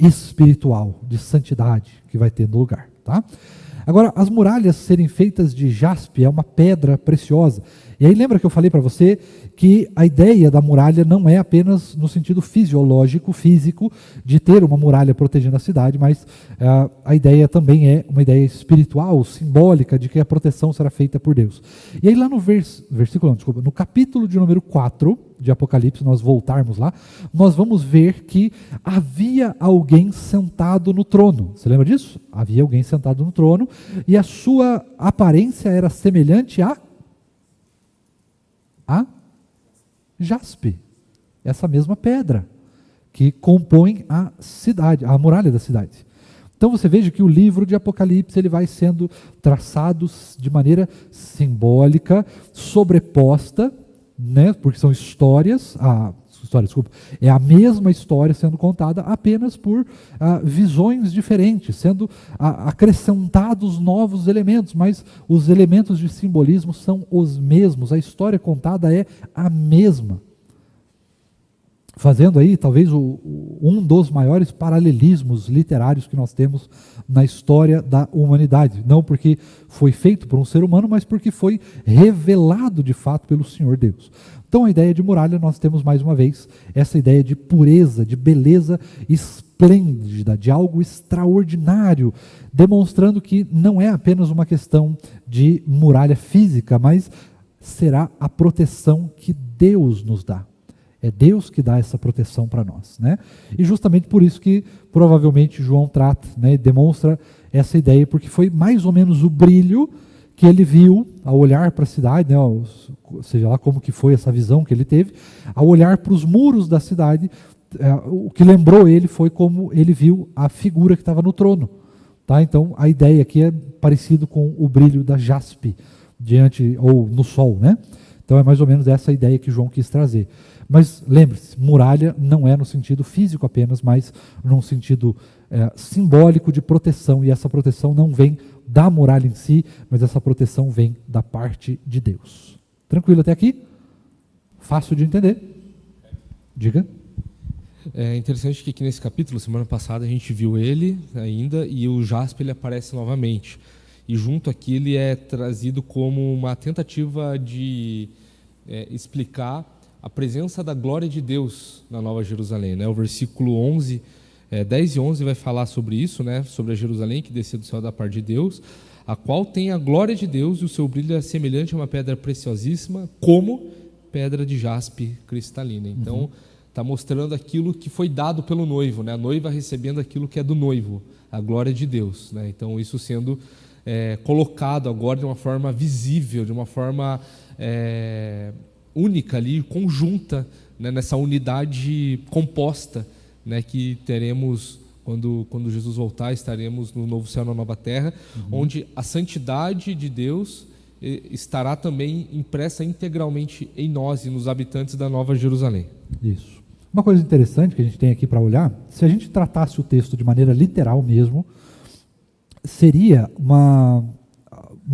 espiritual, de santidade que vai ter no lugar. Tá? Agora, as muralhas serem feitas de jaspe é uma pedra preciosa. E aí lembra que eu falei para você que a ideia da muralha não é apenas no sentido fisiológico, físico, de ter uma muralha protegendo a cidade, mas a ideia também é uma ideia espiritual, simbólica, de que a proteção será feita por Deus. E aí lá no no capítulo de número 4 de Apocalipse, nós voltarmos lá, nós vamos ver que havia alguém sentado no trono. Você lembra disso? Havia alguém sentado no trono e a sua aparência era semelhante a jaspe, essa mesma pedra que compõe a cidade, a muralha da cidade. Então você veja que o livro de Apocalipse ele vai sendo traçado de maneira simbólica, sobreposta, né, porque são histórias, é a mesma história sendo contada apenas por visões diferentes, sendo acrescentados novos elementos, mas os elementos de simbolismo são os mesmos, a história contada é a mesma. Fazendo aí talvez um dos maiores paralelismos literários que nós temos na história da humanidade. Não porque foi feito por um ser humano, mas porque foi revelado de fato pelo Senhor Deus. Então a ideia de muralha, nós temos mais uma vez essa ideia de pureza, de beleza esplêndida, de algo extraordinário, demonstrando que não é apenas uma questão de muralha física, mas será a proteção que Deus nos dá. É Deus que dá essa proteção para nós, né? E justamente por isso que provavelmente João trata, né, demonstra essa ideia, porque foi mais ou menos o brilho que ele viu ao olhar para a cidade, né, seja lá como que foi essa visão que ele teve, ao olhar para os muros da cidade, o que lembrou ele foi como ele viu a figura que estava no trono. Tá? Então a ideia aqui é parecido com o brilho da jaspe diante ou no sol, né? Então é mais ou menos essa ideia que João quis trazer. Mas lembre-se, muralha não é no sentido físico apenas, mas num sentido simbólico de proteção, e essa proteção não vem da muralha em si, mas essa proteção vem da parte de Deus. Tranquilo até aqui? Fácil de entender? Diga. É interessante que aqui nesse capítulo, semana passada, a gente viu ele ainda, e o jaspe ele aparece novamente. E junto aqui ele é trazido como uma tentativa de explicar a presença da glória de Deus na Nova Jerusalém, né? O versículo 11, 10 e 11 vai falar sobre isso, né? Sobre a Jerusalém que desceu do céu da parte de Deus, a qual tem a glória de Deus e o seu brilho é semelhante a uma pedra preciosíssima, como pedra de jaspe cristalina. Então, está mostrando aquilo que foi dado pelo noivo, né? A noiva recebendo aquilo que é do noivo, a glória de Deus, né? Então, isso sendo colocado agora de uma forma visível, de uma forma única ali, conjunta, né, nessa unidade composta, né, que teremos quando Jesus voltar, estaremos no novo céu e na nova terra, onde a santidade de Deus estará também impressa integralmente em nós e nos habitantes da Nova Jerusalém. Isso. Uma coisa interessante que a gente tem aqui para olhar, se a gente tratasse o texto de maneira literal mesmo, seria uma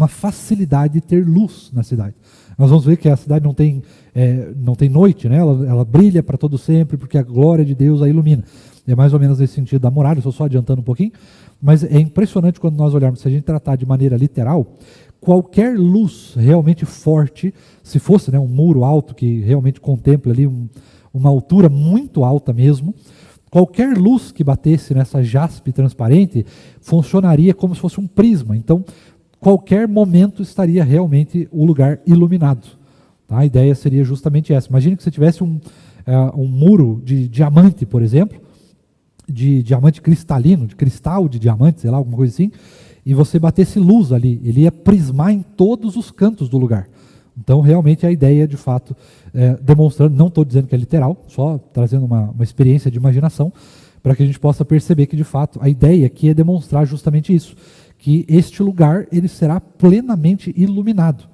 facilidade de ter luz na cidade. nós vamos ver que a cidade não tem noite, né? Ela brilha para todo sempre, porque a glória de Deus a ilumina. É mais ou menos nesse sentido da muralha, estou só adiantando um pouquinho, mas é impressionante quando nós olharmos, se a gente tratar de maneira literal, qualquer luz realmente forte, se fosse, né, um muro alto que realmente contempla ali uma altura muito alta mesmo, qualquer luz que batesse nessa jaspe transparente funcionaria como se fosse um prisma. Então, qualquer momento estaria realmente o lugar iluminado. Tá? A ideia seria justamente essa. Imagine que você tivesse um muro de diamante, por exemplo, de diamante cristalino, de cristal de diamante, sei lá, alguma coisa assim, e você batesse luz ali, ele ia prismar em todos os cantos do lugar. Então, realmente, a ideia, de fato, demonstrando, não estou dizendo que é literal, só trazendo uma experiência de imaginação, para que a gente possa perceber que, de fato, a ideia aqui é demonstrar justamente isso, que este lugar ele será plenamente iluminado,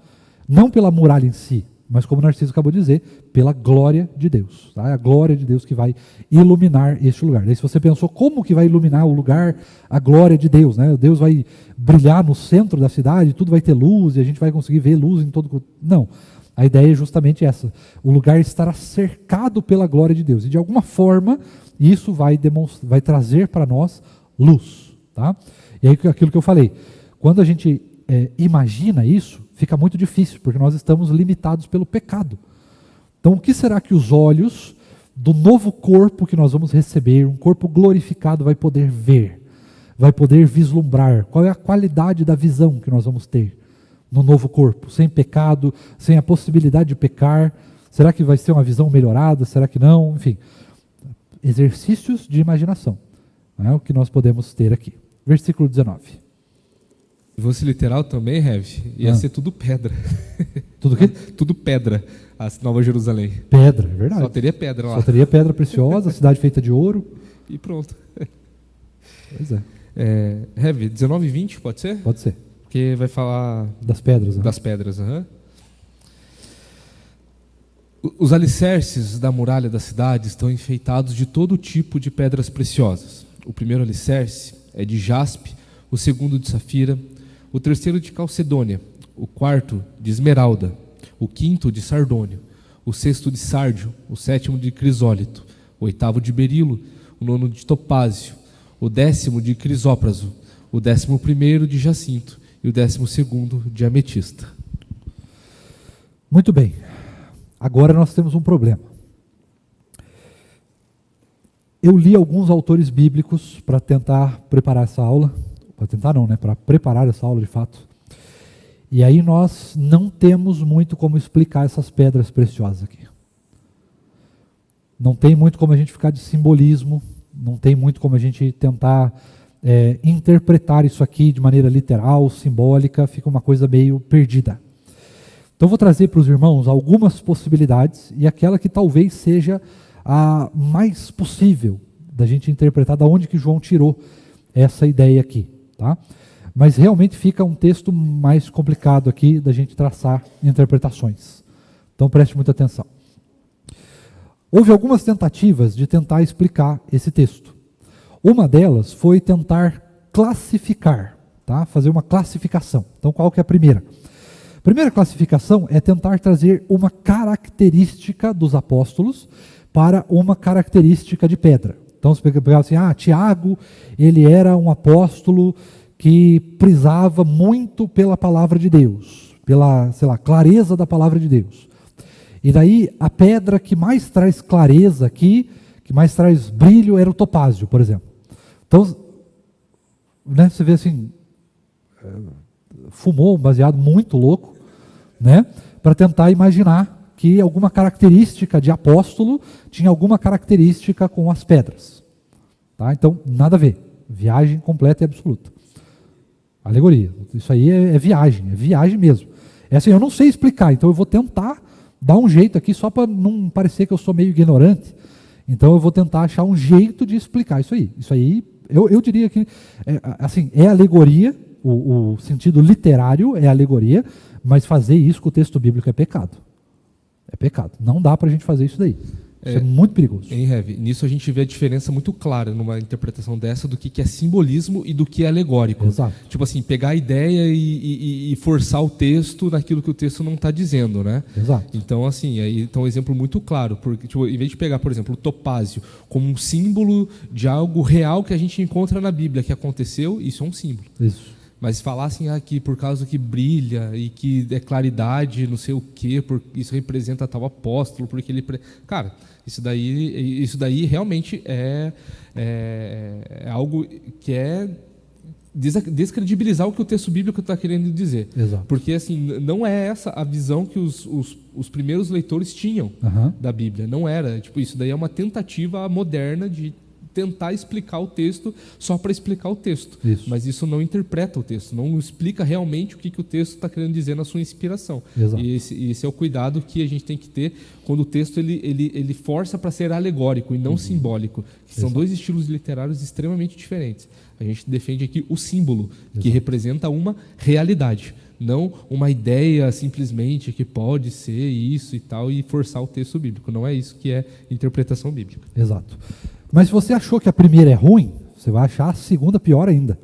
não pela muralha em si, mas como o Narciso acabou de dizer, pela glória de Deus. Tá? É a glória de Deus que vai iluminar este lugar. Daí, se você pensou como que vai iluminar o lugar, a glória de Deus, né? Deus vai brilhar no centro da cidade, tudo vai ter luz e a gente vai conseguir ver luz em todo... Não, a ideia é justamente essa. O lugar estará cercado pela glória de Deus. E de alguma forma, isso vai trazer para nós luz. Tá? E aí aquilo que eu falei, quando a gente imagina isso, fica muito difícil, porque nós estamos limitados pelo pecado. Então, o que será que os olhos do novo corpo que nós vamos receber, um corpo glorificado, vai poder ver? Vai poder vislumbrar? Qual é a qualidade da visão que nós vamos ter no novo corpo? Sem pecado, sem a possibilidade de pecar. Será que vai ser uma visão melhorada? Será que não? Enfim, exercícios de imaginação. É o que nós podemos ter aqui. Versículo 19. Se fosse literal também, Rev, ia ser tudo pedra. Tudo o quê? Tudo pedra, a Nova Jerusalém. Pedra, é verdade. Só teria pedra lá. Só teria pedra preciosa, cidade feita de ouro. E pronto. Pois é. Rev, 19 e 20, pode ser? Pode ser. Porque vai falar... Das pedras. Das pedras, Os alicerces da muralha da cidade estão enfeitados de todo tipo de pedras preciosas. O primeiro alicerce é de jaspe, o segundo de safira, o terceiro de calcedônia, o quarto de esmeralda, o quinto de sardônio, o sexto de sárdio, o sétimo de crisólito, o oitavo de berilo, o nono de topázio, o 10º de crisópraso, o 11º de jacinto e o 12º de ametista. Muito bem. Agora nós temos um problema. Eu li alguns autores bíblicos para tentar preparar essa aula. Para tentar não, né? Para preparar essa aula de fato. E aí nós não temos muito como explicar essas pedras preciosas aqui. Não tem muito como a gente ficar de simbolismo, não tem muito como a gente tentar interpretar isso aqui de maneira literal, simbólica, fica uma coisa meio perdida. Então eu vou trazer para os irmãos algumas possibilidades e aquela que talvez seja a mais possível da gente interpretar, da onde que João tirou essa ideia aqui. Tá? Mas realmente fica um texto mais complicado aqui da gente traçar interpretações. Então preste muita atenção. Houve algumas tentativas de tentar explicar esse texto. Uma delas foi tentar classificar, tá? Fazer uma classificação. Então qual que é a primeira? A primeira classificação é tentar trazer uma característica dos apóstolos para uma característica de pedra. Então, você pegava assim, Tiago, ele era um apóstolo que prisava muito pela palavra de Deus, pela, clareza da palavra de Deus. E daí, a pedra que mais traz clareza aqui, que mais traz brilho, era o topázio, por exemplo. Então, né, você vê assim, fumou um baseado muito louco, né, para tentar imaginar que alguma característica de apóstolo tinha alguma característica com as pedras. Tá? Então, nada a ver. Viagem completa e absoluta. Alegoria. Isso aí é viagem mesmo. É assim, eu não sei explicar, então eu vou tentar dar um jeito aqui, só para não parecer que eu sou meio ignorante. Então eu vou tentar achar um jeito de explicar isso aí. Isso aí, eu diria que é alegoria, o sentido literário é alegoria, mas fazer isso com o texto bíblico é pecado. É pecado. Não dá para a gente fazer isso daí. Isso é muito perigoso. Em Heavy, nisso a gente vê a diferença muito clara numa interpretação dessa do que é simbolismo e do que é alegórico. Exato. Tipo assim, pegar a ideia e forçar o texto naquilo que o texto não está dizendo, né? Exato. Então, assim, aí está um exemplo muito claro, porque tipo, em vez de pegar, por exemplo, o topázio como um símbolo de algo real que a gente encontra na Bíblia, que aconteceu, isso é um símbolo. Isso. Mas falar assim, que por causa que brilha e que é claridade, não sei o quê, isso representa tal apóstolo, porque ele... Cara, isso daí realmente é algo que é descredibilizar o que o texto bíblico está querendo dizer. Exato. Porque assim, não é essa a visão que os primeiros leitores tinham da Bíblia. Não era. Tipo, isso daí é uma tentativa moderna de tentar explicar o texto só para explicar o texto. Isso. Mas isso não interpreta o texto, não explica realmente o que o texto está querendo dizer na sua inspiração. Exato. E esse é o cuidado que a gente tem que ter quando o texto ele força para ser alegórico e não simbólico, que são dois estilos literários extremamente diferentes. A gente defende aqui o símbolo, que representa uma realidade, não uma ideia simplesmente que pode ser isso e tal, e forçar o texto bíblico. Não é isso que é interpretação bíblica. Exato. Mas se você achou que a primeira é ruim, você vai achar a segunda pior ainda.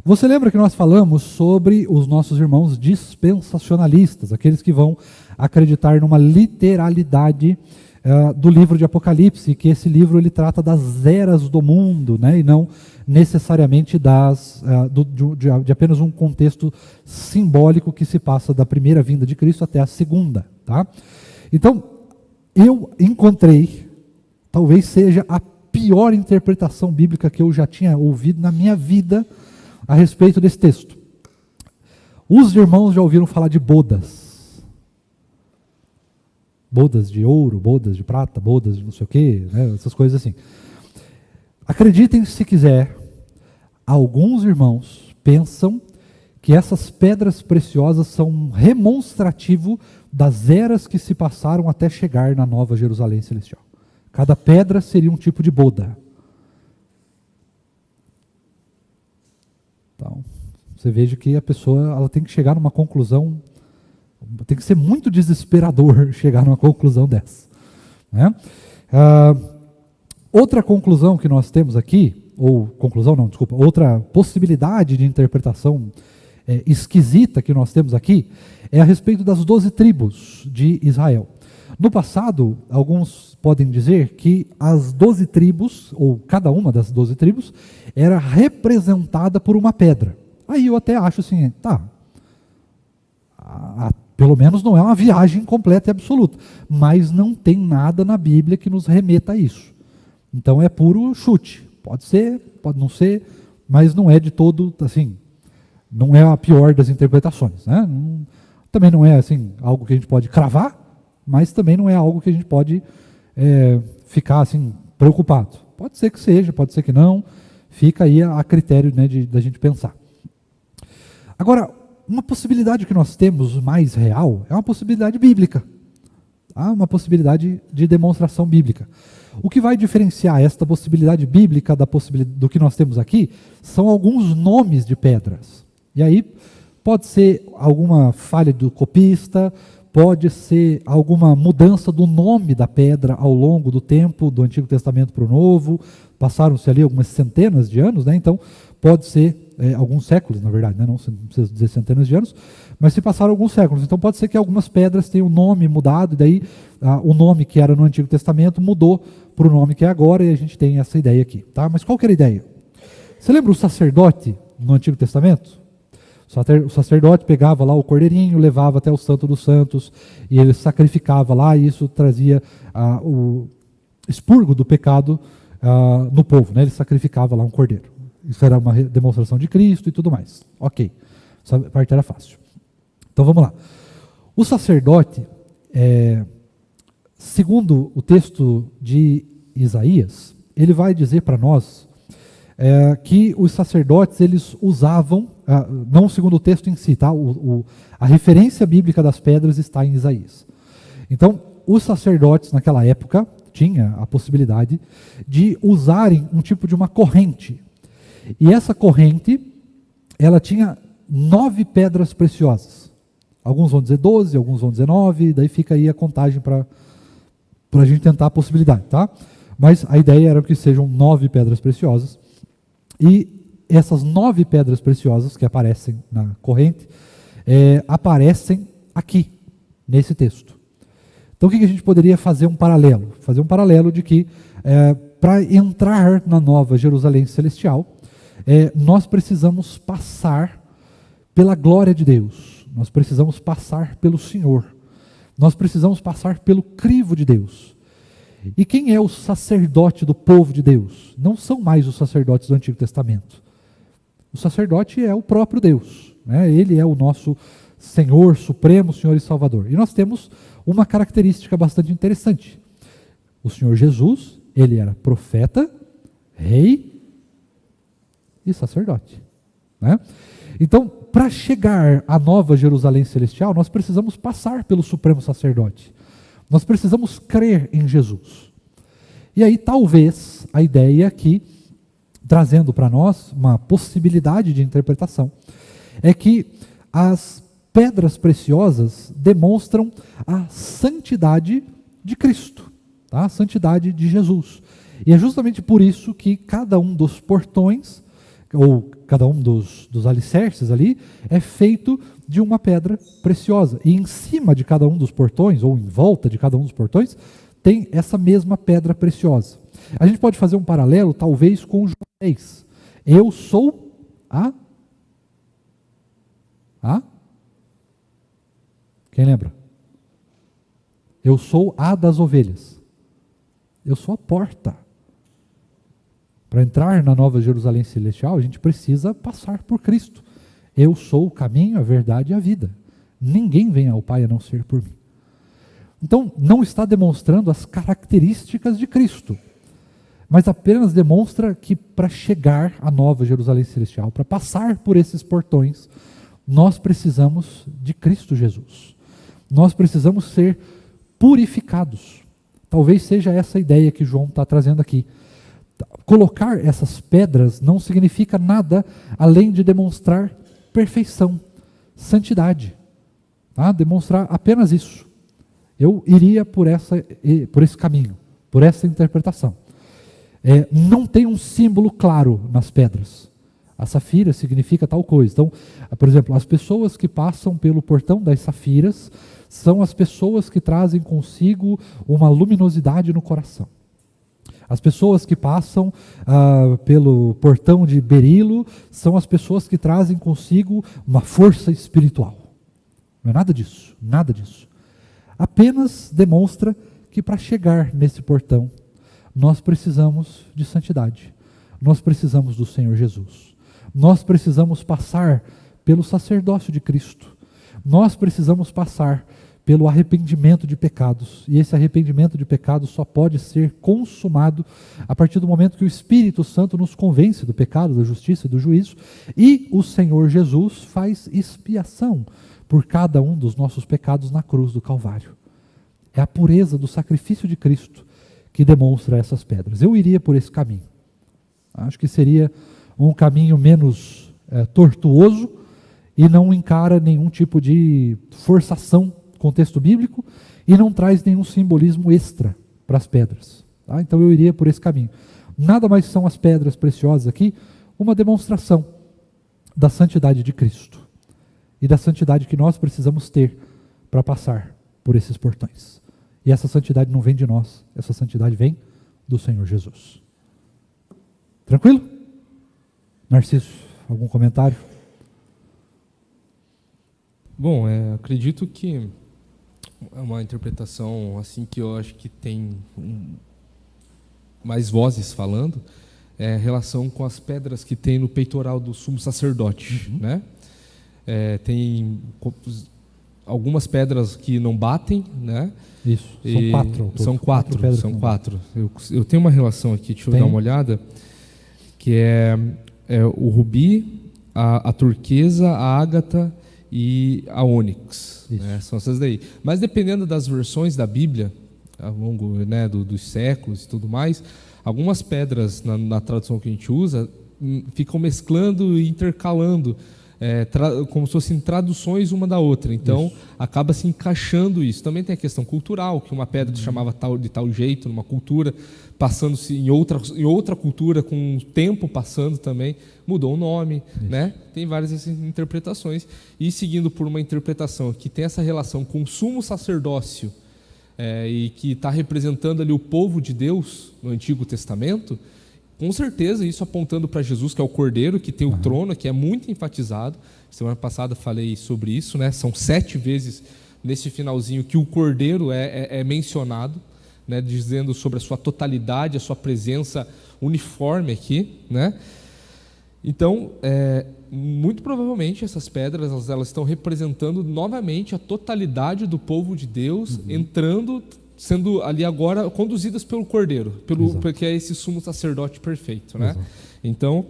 Você lembra que nós falamos sobre os nossos irmãos dispensacionalistas, aqueles que vão acreditar numa literalidade do livro de Apocalipse, que esse livro ele trata das eras do mundo, né, e não necessariamente de apenas um contexto simbólico que se passa da primeira vinda de Cristo até a segunda. Tá? Então, eu encontrei, talvez seja a pior interpretação bíblica que eu já tinha ouvido na minha vida a respeito desse texto. Os irmãos já ouviram falar de bodas. Bodas de ouro, bodas de prata, bodas de não sei o quê, né, essas coisas assim. Acreditem se quiser, alguns irmãos pensam que essas pedras preciosas são um remonstrativo das eras que se passaram até chegar na Nova Jerusalém Celestial. Cada pedra seria um tipo de boda. Então, você veja que a pessoa ela tem que chegar numa conclusão, tem que ser muito desesperador chegar numa conclusão dessa. Né? Outra conclusão que nós temos aqui, outra possibilidade de interpretação esquisita que nós temos aqui, é a respeito das 12 tribos de Israel. No passado, alguns podem dizer que as 12 tribos, ou cada uma das 12 tribos, era representada por uma pedra. Aí eu até acho assim, pelo menos não é uma viagem completa e absoluta, mas não tem nada na Bíblia que nos remeta a isso. Então é puro chute. Pode ser, pode não ser, mas não é de todo, assim, não é a pior das interpretações. Né? Também não é assim, algo que a gente pode cravar, mas também não é algo que a gente pode ficar assim, preocupado. Pode ser que seja, pode ser que não, fica aí a critério, né, da gente pensar. Agora, uma possibilidade que nós temos mais real é uma possibilidade bíblica. Tá? Uma possibilidade de demonstração bíblica. O que vai diferenciar esta possibilidade bíblica do que nós temos aqui são alguns nomes de pedras. E aí pode ser alguma falha do copista, pode ser alguma mudança do nome da pedra ao longo do tempo, do Antigo Testamento para o Novo. Passaram-se ali algumas centenas de anos, né? Então pode ser alguns séculos, na verdade, né? Não precisa dizer centenas de anos, mas se passaram alguns séculos. Então pode ser que algumas pedras tenham o nome mudado, e daí o nome que era no Antigo Testamento mudou para o nome que é agora, e a gente tem essa ideia aqui. Tá? Mas qual que era a ideia? Você lembra o sacerdote no Antigo Testamento? O sacerdote pegava lá o cordeirinho, levava até o Santo dos Santos, e ele sacrificava lá, e isso trazia o expurgo do pecado no povo. Né? Ele sacrificava lá um cordeiro. Isso era uma demonstração de Cristo e tudo mais. Ok, essa parte era fácil. Então vamos lá. O sacerdote, segundo o texto de Isaías, ele vai dizer para nós que os sacerdotes eles usavam, não segundo o texto em si, tá? A referência bíblica das pedras está em Isaías. Então, os sacerdotes naquela época tinha a possibilidade de usarem um tipo de uma corrente. E essa corrente, ela tinha 9 pedras preciosas. Alguns vão dizer 12, alguns vão dizer 9, daí fica aí a contagem para para a gente tentar a possibilidade, tá? Mas a ideia era que sejam 9 pedras preciosas, e essas 9 pedras preciosas que aparecem na corrente, aparecem aqui, nesse texto. Então o que a gente poderia fazer um paralelo? Fazer um paralelo de que, para entrar na Nova Jerusalém Celestial, nós precisamos passar pela glória de Deus, nós precisamos passar pelo Senhor, nós precisamos passar pelo crivo de Deus. E quem é o sacerdote do povo de Deus? Não são mais os sacerdotes do Antigo Testamento. O sacerdote é o próprio Deus, né? Ele é o nosso Senhor Supremo, Senhor e Salvador. E nós temos uma característica bastante interessante. O Senhor Jesus, ele era profeta, rei e sacerdote, né? Então, para chegar à Nova Jerusalém Celestial, nós precisamos passar pelo Supremo Sacerdote. Nós precisamos crer em Jesus. E aí, talvez, a ideia aqui, trazendo para nós uma possibilidade de interpretação, é que as pedras preciosas demonstram a santidade de Cristo, tá? A santidade de Jesus. E é justamente por isso que cada um dos portões, ou cada um dos alicerces ali, é feito de uma pedra preciosa. E em cima de cada um dos portões, ou em volta de cada um dos portões, tem essa mesma pedra preciosa. A gente pode fazer um paralelo, talvez, com João 10. Eu sou a... Quem lembra? Eu sou a das ovelhas. Eu sou a porta. Para entrar na Nova Jerusalém Celestial, a gente precisa passar por Cristo. Eu sou o caminho, a verdade e a vida. Ninguém vem ao Pai a não ser por mim. Então, não está demonstrando as características de Cristo, mas apenas demonstra que para chegar à Nova Jerusalém Celestial, para passar por esses portões, nós precisamos de Cristo Jesus. Nós precisamos ser purificados. Talvez seja essa a ideia que João está trazendo aqui. Colocar essas pedras não significa nada além de demonstrar perfeição, santidade. Tá? Demonstrar apenas isso. Eu iria por esse caminho, por essa interpretação. Não tem um símbolo claro nas pedras. A safira significa tal coisa. Então, por exemplo, as pessoas que passam pelo portão das safiras são as pessoas que trazem consigo uma luminosidade no coração. As pessoas que passam pelo portão de berilo são as pessoas que trazem consigo uma força espiritual. Não é nada disso, nada disso. Apenas demonstra que para chegar nesse portão, nós precisamos de santidade. Nós precisamos do Senhor Jesus. Nós precisamos passar pelo sacerdócio de Cristo. Nós precisamos passar pelo arrependimento de pecados. E esse arrependimento de pecados só pode ser consumado a partir do momento que o Espírito Santo nos convence do pecado, da justiça e do juízo, e o Senhor Jesus faz expiação por cada um dos nossos pecados na cruz do Calvário. É a pureza do sacrifício de Cristo que demonstra essas pedras. Eu iria por esse caminho. Acho que seria um caminho menos tortuoso e não encara nenhum tipo de forçação com o texto bíblico e não traz nenhum simbolismo extra para as pedras. Tá? Então eu iria por esse caminho. Nada mais são as pedras preciosas aqui, uma demonstração da santidade de Cristo e da santidade que nós precisamos ter para passar por esses portões. E essa santidade não vem de nós, essa santidade vem do Senhor Jesus. Tranquilo? Narciso, algum comentário? Bom, acredito que é uma interpretação assim que eu acho que tem mais vozes falando, relação com as pedras que tem no peitoral do sumo sacerdote, né? Tem algumas pedras que não batem, né? Isso, são 4. São quatro. Eu tenho uma relação aqui, deixa eu dar uma olhada, que é o rubi, a turquesa, a ágata e a ônix, né? São essas daí. Mas dependendo das versões da Bíblia, ao longo, né, dos séculos e tudo mais, algumas pedras na tradução que a gente usa ficam mesclando e intercalando como se fossem traduções uma da outra, então acaba se encaixando isso. Também tem a questão cultural, que uma pedra se chamava de tal jeito, numa cultura, passando-se em outra cultura, com o tempo passando também, mudou o nome, né? Tem várias essas interpretações, e seguindo por uma interpretação que tem essa relação com o sumo sacerdócio, e que está representando ali o povo de Deus no Antigo Testamento, com certeza isso apontando para Jesus, que é o Cordeiro, que tem o trono, que é muito enfatizado. Semana passada falei sobre isso, né? São 7 vezes nesse finalzinho que o Cordeiro é mencionado, né? Dizendo sobre a sua totalidade, a sua presença uniforme aqui, né? Então, muito provavelmente essas pedras elas estão representando novamente a totalidade do povo de Deus, sendo ali agora conduzidas pelo Cordeiro, porque é esse sumo sacerdote perfeito, né? Então,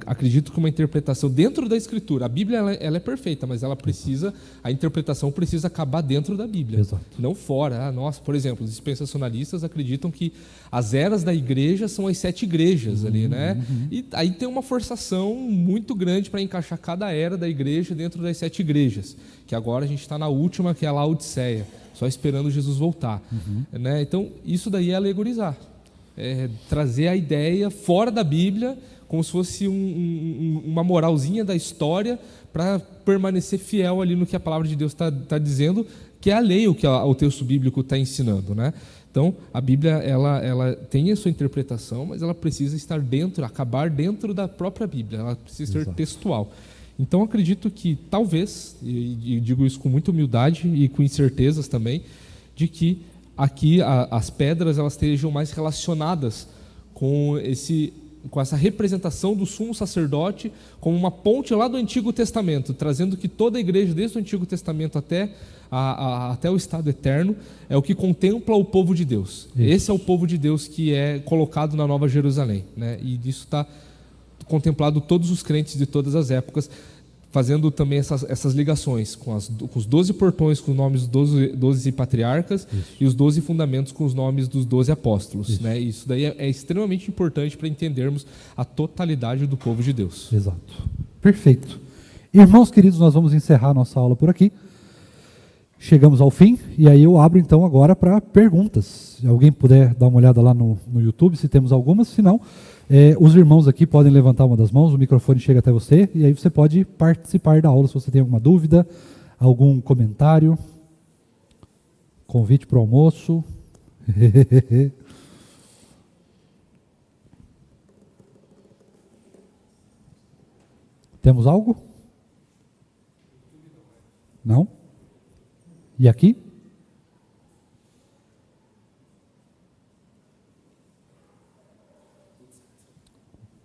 acredito que uma interpretação dentro da Escritura, a Bíblia ela é perfeita, mas ela precisa, a interpretação precisa acabar dentro da Bíblia, não fora. Por exemplo, os dispensacionalistas acreditam que as eras da igreja são as 7 igrejas ali, né? E aí tem uma forçação muito grande para encaixar cada era da igreja dentro das 7 igrejas, que agora a gente está na última, que é a Laodiceia, só esperando Jesus voltar, né? Então isso daí é alegorizar, trazer a ideia fora da Bíblia, como se fosse uma moralzinha da história, para permanecer fiel ali no que a palavra de Deus está dizendo, que é a lei, o que o texto bíblico está ensinando, né? Então, a Bíblia ela tem a sua interpretação, mas ela precisa acabar dentro da própria Bíblia, ela precisa ser textual. Então, acredito que talvez, e digo isso com muita humildade e com incertezas também, de que aqui as pedras elas estejam mais relacionadas com essa representação do sumo sacerdote como uma ponte lá do Antigo Testamento, trazendo que toda a igreja, desde o Antigo Testamento até o estado eterno, é o que contempla o povo de Deus. Esse é o povo de Deus que é colocado na Nova Jerusalém, né? E disso está contemplado todos os crentes de todas as épocas, fazendo também essas ligações com os 12 portões com os nomes dos 12 patriarcas e os 12 fundamentos com os nomes dos 12 apóstolos, né? Isso daí é extremamente importante para entendermos a totalidade do povo de Deus. Exato. Perfeito. Irmãos queridos, nós vamos encerrar nossa aula por aqui. Chegamos ao fim, e aí eu abro então agora para perguntas. Se alguém puder dar uma olhada lá no YouTube, se temos algumas, se não, os irmãos aqui podem levantar uma das mãos, o microfone chega até você, e aí você pode participar da aula se você tem alguma dúvida, algum comentário, convite para o almoço. Temos algo? Não? E aqui?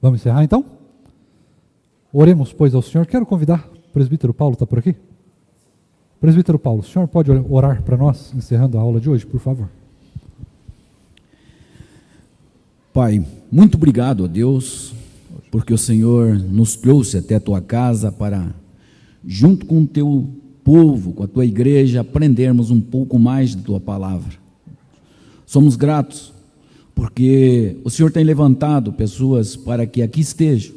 Vamos encerrar então? Oremos, pois, ao Senhor. Quero convidar o presbítero Paulo, está por aqui? Presbítero Paulo, o senhor pode orar para nós, encerrando a aula de hoje, por favor? Pai, muito obrigado a Deus, porque o Senhor nos trouxe até a tua casa para, junto com o teu povo, com a tua igreja, aprendermos um pouco mais da tua palavra. Somos gratos, porque o Senhor tem levantado pessoas para que aqui estejam,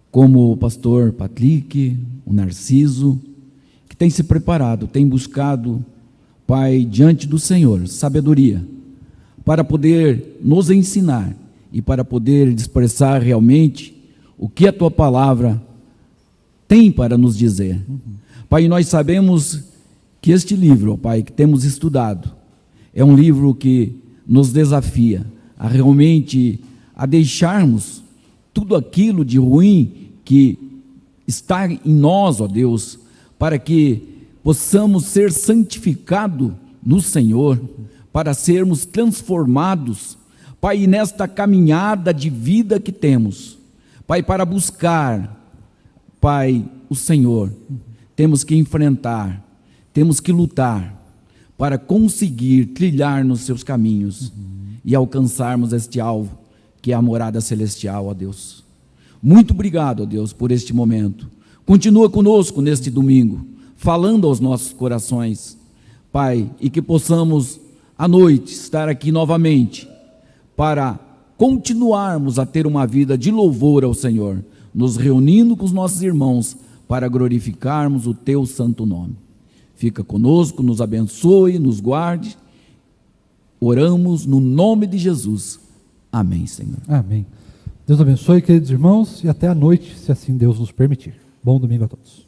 como o pastor Patrick, o Narciso, que tem se preparado, tem buscado, Pai, diante do Senhor, sabedoria, para poder nos ensinar e para poder expressar realmente o que a tua palavra tem para nos dizer. Pai, nós sabemos que este livro, Pai, que temos estudado, é um livro que nos desafia a realmente a deixarmos tudo aquilo de ruim que está em nós, ó Deus, para que possamos ser santificados no Senhor, para sermos transformados, Pai, nesta caminhada de vida que temos, Pai, para buscar, Pai, o Senhor. Temos que enfrentar, temos que lutar para conseguir trilhar nos seus caminhos e alcançarmos este alvo, que é a morada celestial, ó Deus. Muito obrigado, ó Deus, por este momento. Continua conosco neste domingo, falando aos nossos corações, Pai, e que possamos à noite estar aqui novamente para continuarmos a ter uma vida de louvor ao Senhor, nos reunindo com os nossos irmãos para glorificarmos o teu santo nome. Fica conosco, nos abençoe, nos guarde. Oramos no nome de Jesus. Amém, Senhor. Amém. Deus abençoe, queridos irmãos, e até a noite, se assim Deus nos permitir. Bom domingo a todos.